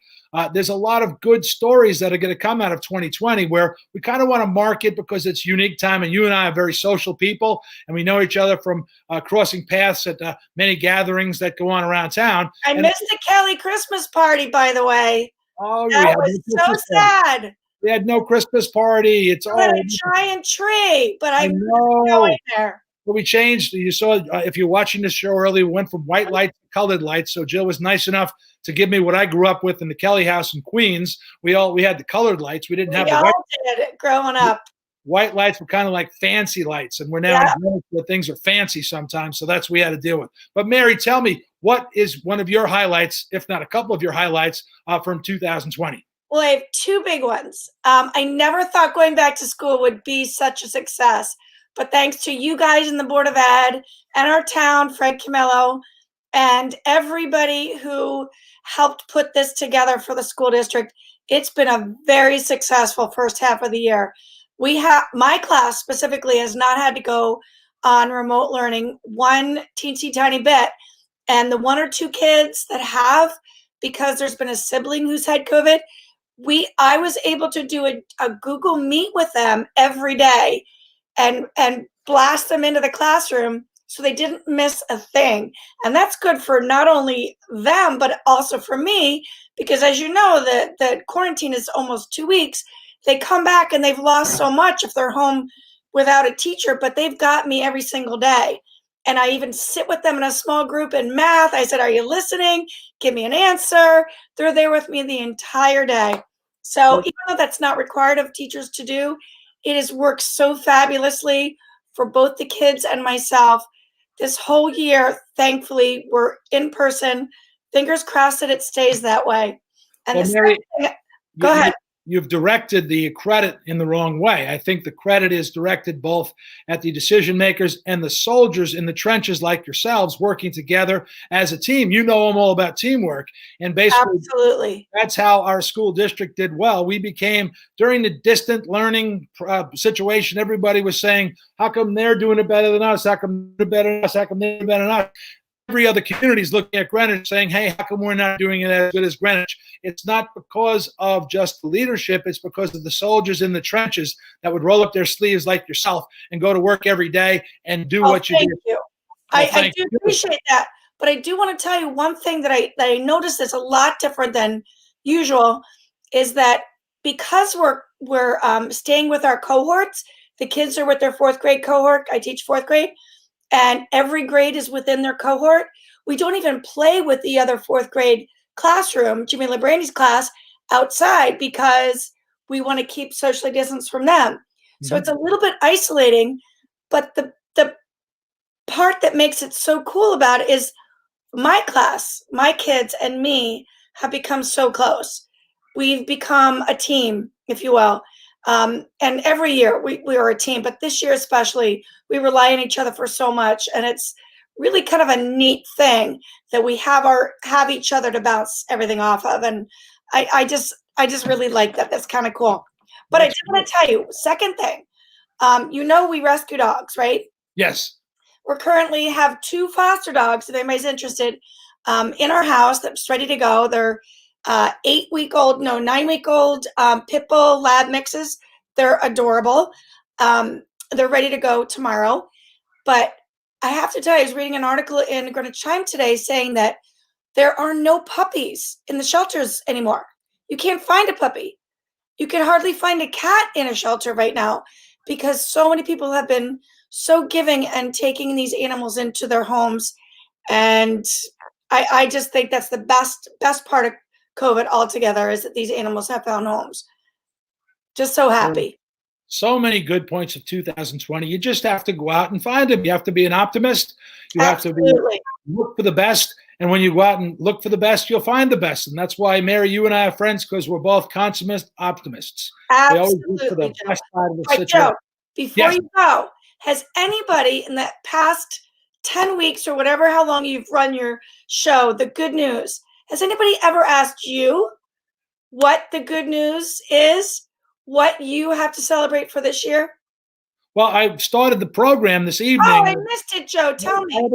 There's a lot of good stories that are going to come out of 2020 where we kind of want to mark it because it's unique time and you and I are very social people and we know each other from crossing paths at many gatherings that go on around town. I missed the Kelly Christmas party, by the way. Oh, that was so sad. We had no Christmas party. It's all a giant tree, but I know. Going there. Well, we changed. You saw if you're watching the show early, we went from white lights to colored lights. So Jill was nice enough to give me what I grew up with in the Kelly house in Queens. We had the colored lights. We didn't have the white. Did it growing up. White lights were kind of like fancy lights, and we're now where things are fancy sometimes. So that's what we had to deal with. But Mary, tell me, what is one of your highlights, if not a couple of your highlights, from 2020? Well, I have 2 big ones. I never thought going back to school would be such a success. But thanks to you guys in the Board of Ed and our town, Fred Camillo, and everybody who helped put this together for the school district, it's been a very successful first half of the year. My class specifically has not had to go on remote learning one teensy tiny bit. And the 1 or 2 kids that have, because there's been a sibling who's had COVID, I was able to do a Google Meet with them every day and blast them into the classroom so they didn't miss a thing. And that's good for not only them, but also for me, because as you know, the quarantine is almost 2 weeks. They come back and they've lost so much if they're home without a teacher, but they've got me every single day. And I even sit with them in a small group in math. I said, are you listening? Give me an answer. They're there with me the entire day. So even though that's not required of teachers to do, it has worked so fabulously for both the kids and myself. This whole year, thankfully, we're in person. Fingers crossed that it stays that way. And Well, the Mary, second thing- go ahead. You've directed the credit in the wrong way. I think the credit is directed both at the decision makers and the soldiers in the trenches like yourselves working together as a team. You know them all about teamwork. And basically, absolutely, that's how our school district did well. We became, during the distant learning situation, everybody was saying, how come they're doing it better than us? How come they're better than us? How come they're better than us? Every other community is looking at Greenwich saying, hey, how come we're not doing it as good as Greenwich? It's not because of just the leadership. It's because of the soldiers in the trenches that would roll up their sleeves like yourself and go to work every day and do what you do. Thank you. I do appreciate that. But I do want to tell you one thing that I noticed is a lot different than usual is that because we're staying with our cohorts, the kids are with their 4th grade cohort. I teach 4th grade. And every grade is within their cohort. We don't even play with the other 4th grade classroom, Jimmy Labrandy's class, outside because we want to keep socially distanced from them. Mm-hmm. So it's a little bit isolating, but the part that makes it so cool about it is my class, my kids and me have become so close. We've become a team, if you will. And every year we are a team, but this year especially, we rely on each other for so much. And it's really kind of a neat thing that we have each other to bounce everything off of. And I just really like that. That's kind of cool. But I do want to tell you, second thing, we rescue dogs, right? Yes. We currently have 2 foster dogs, if anybody's interested, in our house that's ready to go. They're 9-week-old pit bull lab mixes. They're adorable. They're ready to go tomorrow. But I have to tell you, I was reading an article in Greenwich Chime today saying that there are no puppies in the shelters anymore. You can't find a puppy. You can hardly find a cat in a shelter right now because so many people have been so giving and taking these animals into their homes. And I just think that's the best part of COVID altogether is that these animals have found homes. Just so happy. So many good points of 2020. You just have to go out and find them. You have to be an optimist. You Absolutely. have to look for the best. And when you go out and look for the best, you'll find the best. And that's why, Mary, you and I are friends because we're both consummate optimists. Absolutely. We always look for the best side of the situation. Joe, before you go, has anybody in that past 10 weeks or whatever, how long you've run your show, The Good News, has anybody ever asked you what the good news is? What you have to celebrate for this year? Well, I started the program this evening. Oh, I missed it, Joe. Tell me. I have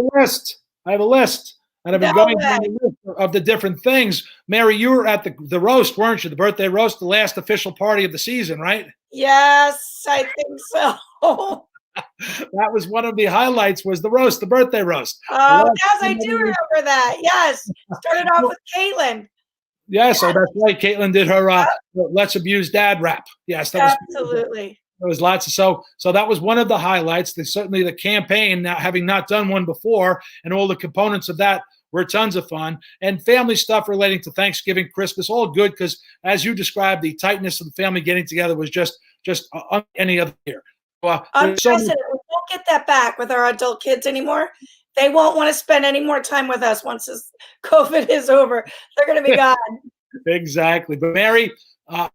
a list. And I've been going down the list of the different things. Mary, you were at the roast, weren't you? The birthday roast, the last official party of the season, right? Yes, I think so. That was one of the highlights was the roast, the birthday roast. Oh, yes, I do remember that. Yes. Started off with Caitlin. Yes, so that's right. Caitlin did her Let's Abuse Dad rap. Yes, that absolutely. There was lots of so that was one of the highlights. Certainly the campaign, now having not done one before, and all the components of that were tons of fun. And family stuff relating to Thanksgiving, Christmas, all good because as you described, the tightness of the family getting together was just any other year. Unprecedented. We won't get that back with our adult kids anymore. They won't want to spend any more time with us once this COVID is over. They're going to be gone. Exactly. But Mary,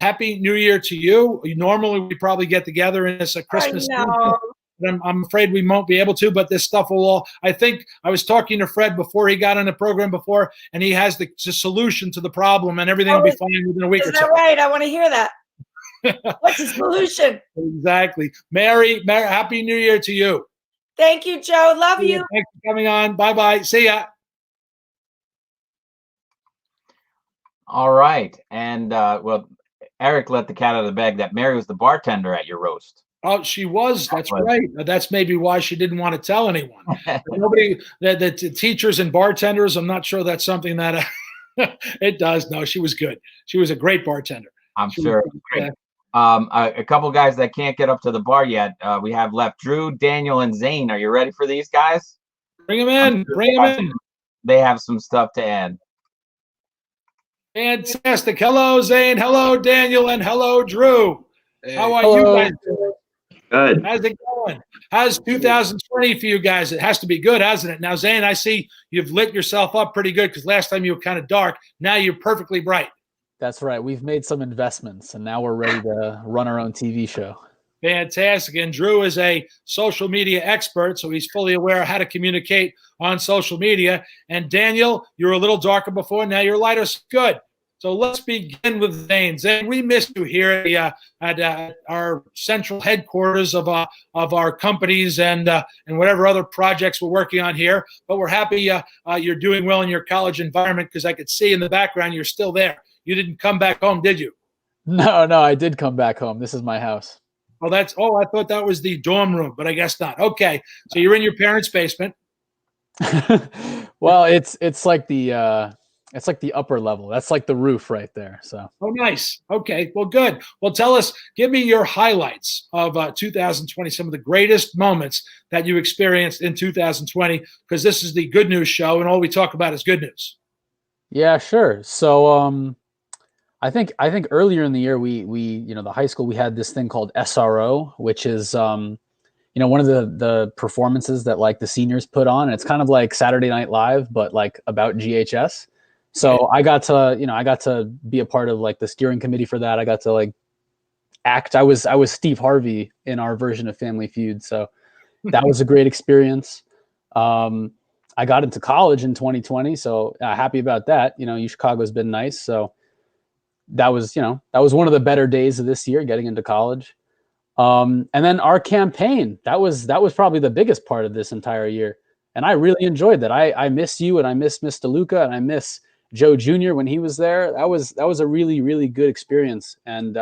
Happy New Year to you. Normally, we probably get together in this Christmas. I know. I'm afraid we won't be able to, but this stuff will all. I think I was talking to Fred before he got on the program before, and he has the solution to the problem, and everything will be fine within a week or so. Is that right? I want to hear that. What's the solution? Exactly. Mary, Happy New Year to you. Thank you, Joe. Love you. Thanks for coming on. Bye-bye. See ya. All right. And well, Eric let the cat out of the bag that Mary was the bartender at your roast. Oh, she was. That's right. That's maybe why she didn't want to tell anyone. Nobody, the teachers and bartenders, I'm not sure that's something that it does. No, she was good. She was a great bartender. I'm sure. Great. A couple guys that can't get up to the bar yet. We have left Drew, Daniel, and Zane. Are you ready for these guys? Bring them in. Bring them in. They have some stuff to add. Fantastic. Hello, Zane. Hello, Daniel, and hello, Drew. How are you guys doing? Good. How's it going? How's 2020 for you guys? It has to be good, hasn't it? Now, Zane, I see you've lit yourself up pretty good because last time you were kind of dark. Now you're perfectly bright. That's right. We've made some investments, and now we're ready to run our own TV show. Fantastic. And Drew is a social media expert, so he's fully aware of how to communicate on social media. And Daniel, you were a little darker before. Now you're lighter. Good. So let's begin with Zane. Zane, we missed you here at our central headquarters of our companies and whatever other projects we're working on here. But we're happy you're doing well in your college environment because I could see in the background you're still there. You didn't come back home, did you? No, I did come back home. This is my house. Oh, I thought that was the dorm room, but I guess not. Okay, so you're in your parents' basement. Well, it's like the upper level. That's like the roof right there. So. Oh, nice. Okay, well, good. Well, give me your highlights of 2020, some of the greatest moments that you experienced in 2020, because this is the good news show, and all we talk about is good news. Yeah, sure. So, I think earlier in the year, we the high school, we had this thing called SRO, which is, one of the performances that like the seniors put on. And it's kind of like Saturday Night Live, but like about GHS. So I got to be a part of like the steering committee for that. I got to like act. I was Steve Harvey in our version of Family Feud. So that was a great experience. I got into college in 2020. So happy about that. Chicago's been nice. So that was one of the better days of this year, getting into college. And then our campaign, that was probably the biggest part of this entire year. And I really enjoyed that. I miss you, and I miss Miss DeLuca, and I miss Joe Jr. when he was there. That was a really, really good experience. And,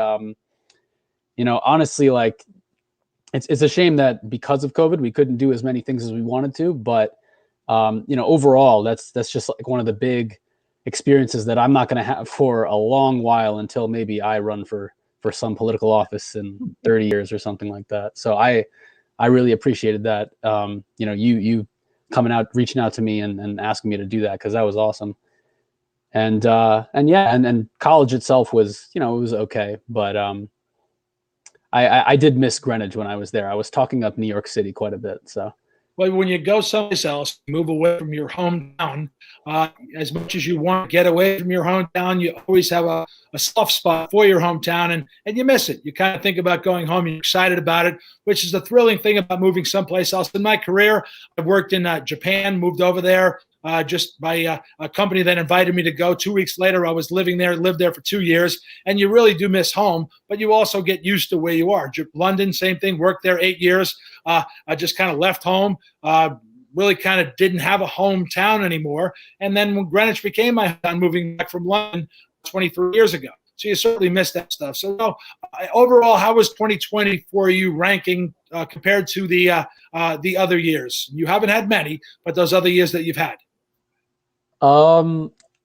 honestly, like it's a shame that because of COVID, we couldn't do as many things as we wanted to, but overall, that's just like one of the big experiences that I'm not going to have for a long while until maybe I run for some political office in 30 years or something like that. So I really appreciated that. You coming out, reaching out to me and asking me to do that, because that was awesome. And college itself was, it was okay. But I did miss Greenwich when I was there. I was talking up New York City quite a bit. So. Well, when you go someplace else, move away from your hometown, as much as you want to get away from your hometown, you always have a soft spot for your hometown, and you miss it. You kind of think about going home, you're excited about it, which is the thrilling thing about moving someplace else. In my career, I've worked in Japan, moved over there just by a company that invited me to go. 2 weeks later, I was lived there for 2 years, and you really do miss home, but you also get used to where you are. London, same thing, worked there 8 years. I just kind of left home, really kind of didn't have a hometown anymore. And then when Greenwich became my hometown, moving back from London 23 years ago. So you certainly missed that stuff. So overall, how was 2020 for you ranking compared to the other years? You haven't had many, but those other years that you've had.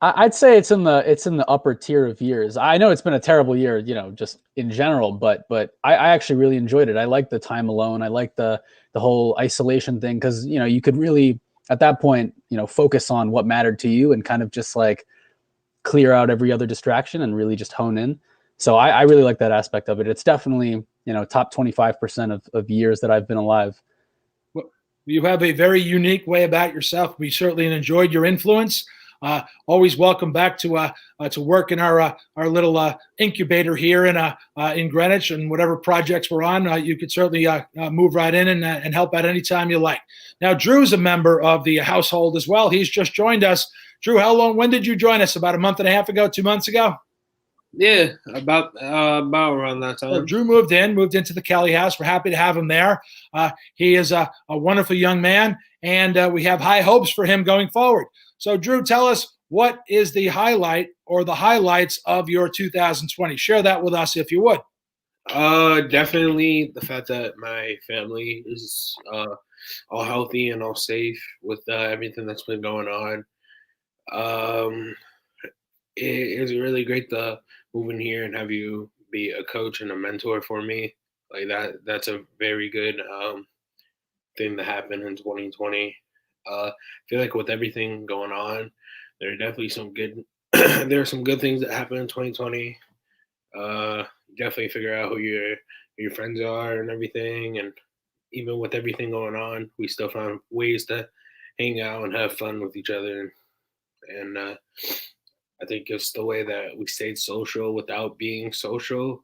I'd say it's in the upper tier of years. I know it's been a terrible year, just in general, but I actually really enjoyed it. I liked the time alone. I liked the whole isolation thing, because you could really at that point focus on what mattered to you and kind of just like clear out every other distraction and really just hone in. So I really like that aspect of it. It's definitely top 25% of years that I've been alive. Well, you have a very unique way about yourself. We certainly enjoyed your influence. Always welcome back to work in our little incubator here in Greenwich, and whatever projects we're on, you could certainly move right in and help out anytime you like. Now, Drew's a member of the household as well. He's just joined us. Drew, when did you join us? About a month and a half ago, 2 months ago? Yeah, about around that time. So Drew moved into the Kelly house. We're happy to have him there. He is a wonderful young man, and we have high hopes for him going forward. So, Drew, tell us, what is the highlight or the highlights of your 2020? Share that with us if you would. Definitely the fact that my family is all healthy and all safe with everything that's been going on. It was really great to move in here and have you be a coach and a mentor for me. Like that's a very good thing to happen in 2020. I feel like with everything going on, there are definitely some good there are some good things that happen in 2020. Definitely figure out who your friends are and everything, and even with everything going on, we still found ways to hang out and have fun with each other. And I think just the way that we stayed social without being social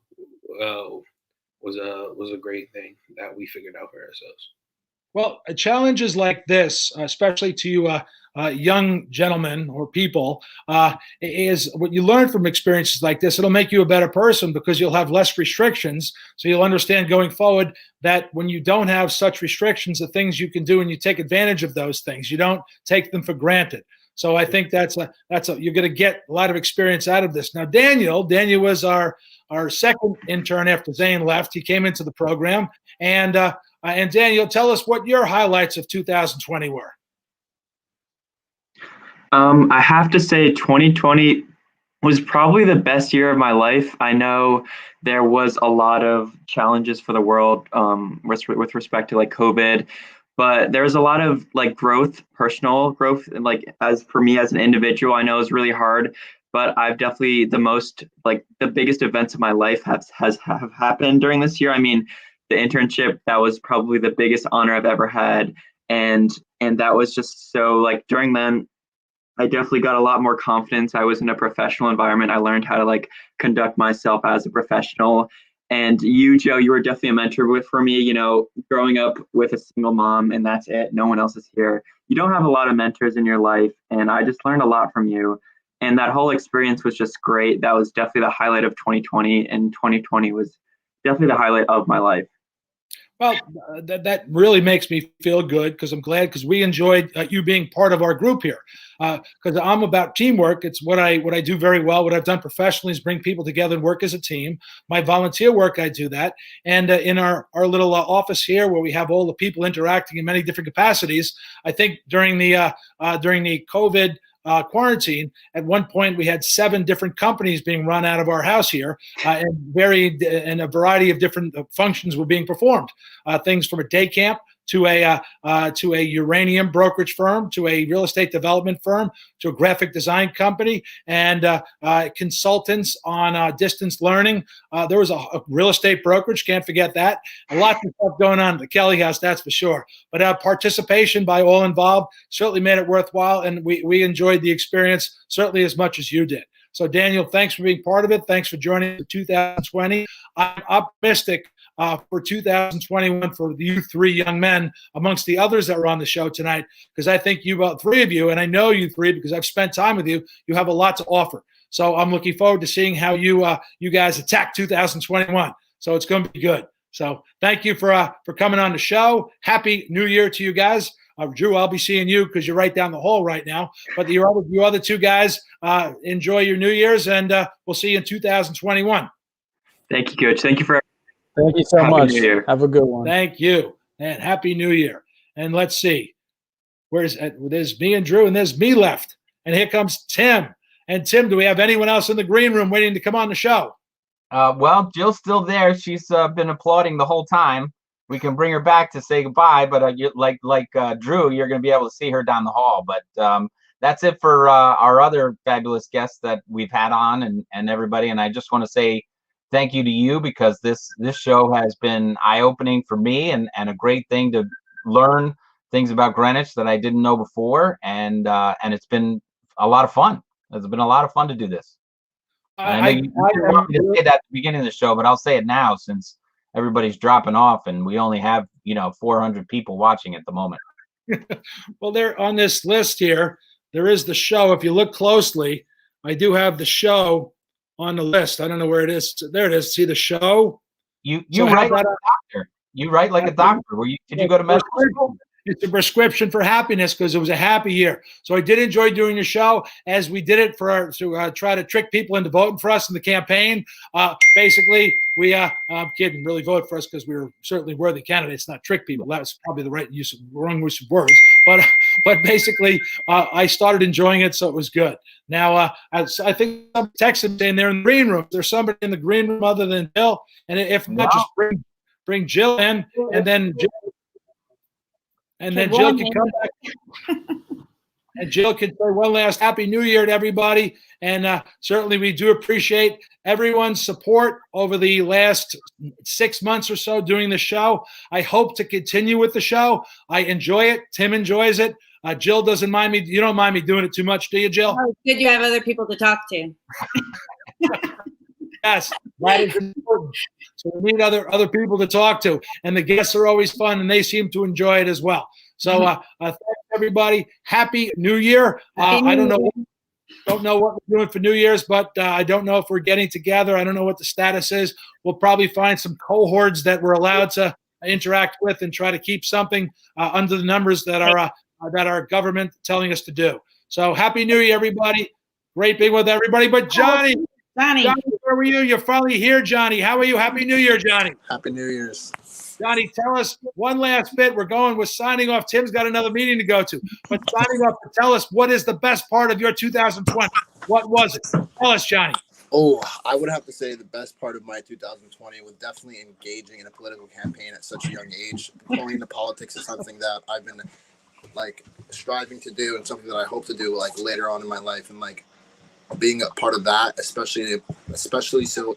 was a great thing that we figured out for ourselves. Well, challenges like this, especially to you young gentlemen or people, is what you learn from experiences like this. It'll make you a better person because you'll have less restrictions. So you'll understand going forward that when you don't have such restrictions, the things you can do and you take advantage of those things. You don't take them for granted. So I think that's you're going to get a lot of experience out of this. Now, Daniel was our second intern after Zane left. He came into the program, and Daniel, tell us what your highlights of 2020 were. I have to say 2020 was probably the best year of my life. I know there was a lot of challenges for the world with respect to like COVID, but there was a lot of like growth, personal growth. And like as for me as an individual, I know it was really hard, but I've definitely the biggest events of my life have happened during this year. I mean, the internship, that was probably the biggest honor I've ever had. And that was just so like during then, I definitely got a lot more confidence. I was in a professional environment. I learned how to like conduct myself as a professional. And you, Joe, you were definitely a mentor for me, you know, growing up with a single mom and that's it. No one else is here. You don't have a lot of mentors in your life. And I just learned a lot from you. And that whole experience was just great. That was definitely the highlight of 2020. And 2020 was definitely the highlight of my life. Well, that really makes me feel good because I'm glad because we enjoyed you being part of our group here. Because I'm about teamwork. It's what I do very well. What I've done professionally is bring people together and work as a team. My volunteer work, I do that. And in our little office here where we have all the people interacting in many different capacities, I think during the COVID quarantine, at one point we had 7 different companies being run out of our house here, and a variety of different functions were being performed. Things from a day camp to a uranium brokerage firm, to a real estate development firm, to a graphic design company, and consultants on distance learning. There was a real estate brokerage, can't forget that. A lot of stuff going on at the Kelly House, that's for sure. But participation by all involved certainly made it worthwhile, and we enjoyed the experience certainly as much as you did. So, Daniel, thanks for being part of it. Thanks for joining the 2020. I'm optimistic for 2021 for you 3 young men amongst the others that were on the show tonight, because I think you, about 3 of you, and I know you 3 because I've spent time with you, you have a lot to offer. So I'm looking forward to seeing how you guys attack 2021. So it's going to be good. So thank you for coming on the show. Happy New Year to you guys. Drew, I'll be seeing you because you're right down the hall right now. But you other 2 guys, enjoy your New Year's, and we'll see you in 2021. Thank you, Coach. Thank you for. Thank you so much. Have a good one. Thank you, and Happy New Year. And let's see, there's me and Drew, and there's me left, and here comes Tim. And Tim, do we have anyone else in the green room waiting to come on the show? Well, Jill's still there. She's been applauding the whole time. We can bring her back to say goodbye, but like Drew, you're going to be able to see her down the hall. But that's it for our other fabulous guests that we've had on and everybody. And I just want to say thank you to you, because this show has been eye-opening for me and a great thing to learn things about Greenwich that I didn't know before. And it's been a lot of fun. It's been a lot of fun to do this. I know you want me to say that at the beginning of the show, but I'll say it now since everybody's dropping off and we only have 400 people watching at the moment. Well, they're on this list here. There is the show. If you look closely, I do have the show on the list. I don't know where it is. There it is. See the show? You write like a doctor. You write like a doctor. Did you go to medical school? it's a prescription for happiness because it was a happy year. So I did enjoy doing the show as we did it to try to trick people into voting for us in the campaign. Basically, I'm kidding, really vote for us because we were certainly worthy candidates, not trick people. That's probably the wrong use of words. But basically, I started enjoying it, so it was good. Now, I think some texted saying they're in the green room. There's somebody in the green room other than Jill, and if not, just bring Jill in, and then Jill can come back. And Jill can say one last Happy New Year to everybody. And certainly we do appreciate everyone's support over the last 6 months or so doing the show. I hope to continue with the show. I enjoy it. Tim enjoys it. Jill doesn't mind me. You don't mind me doing it too much, do you, Jill? Oh, good you have other people to talk to. Yes, that is important. So we need other people to talk to. And the guests are always fun, and they seem to enjoy it as well. So thanks, everybody. Happy New Year. I don't know what we're doing for New Year's, but I don't know if we're getting together. I don't know what the status is. We'll probably find some cohorts that we're allowed to interact with and try to keep something under the numbers that our government telling us to do. So Happy New Year, everybody. Great being with everybody. But Johnny, where were you? You're finally here, Johnny. How are you? Happy New Year, Johnny. Happy New Year's. Johnny, tell us one last bit. We're signing off. Tim's got another meeting to go to. But signing off, tell us what is the best part of your 2020? What was it? Tell us, Johnny. Oh, I would have to say the best part of my 2020 was definitely engaging in a political campaign at such a young age. Going into politics is something that I've been striving to do and something that I hope to do later on in my life. And being a part of that, especially so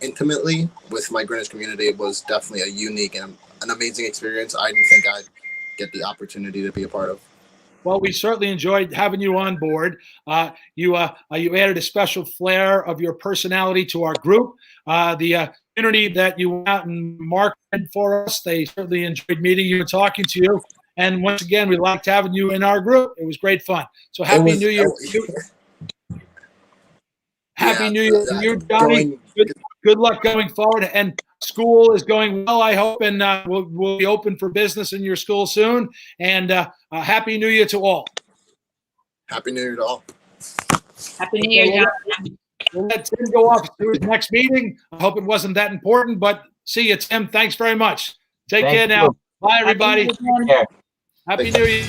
intimately with my Greenwich community, was definitely a unique and an amazing experience. I didn't think I'd get the opportunity to be a part of. Well, we certainly enjoyed having you on board. You added a special flair of your personality to our group. The community that you went out and marketed for us, they certainly enjoyed meeting you and talking to you. And once again, we liked having you in our group. It was great fun. So Happy New Year to you. Happy New Year to you, Johnny. Good luck going forward. And school is going well, I hope, and we'll be open for business in your school soon. And Happy New Year to all. Happy New Year to all. Happy New Year, John. We'll let Tim go off to his next meeting. I hope it wasn't that important, but see you, Tim. Thanks very much. Take care now. Bye, everybody. Take care. Happy New Year.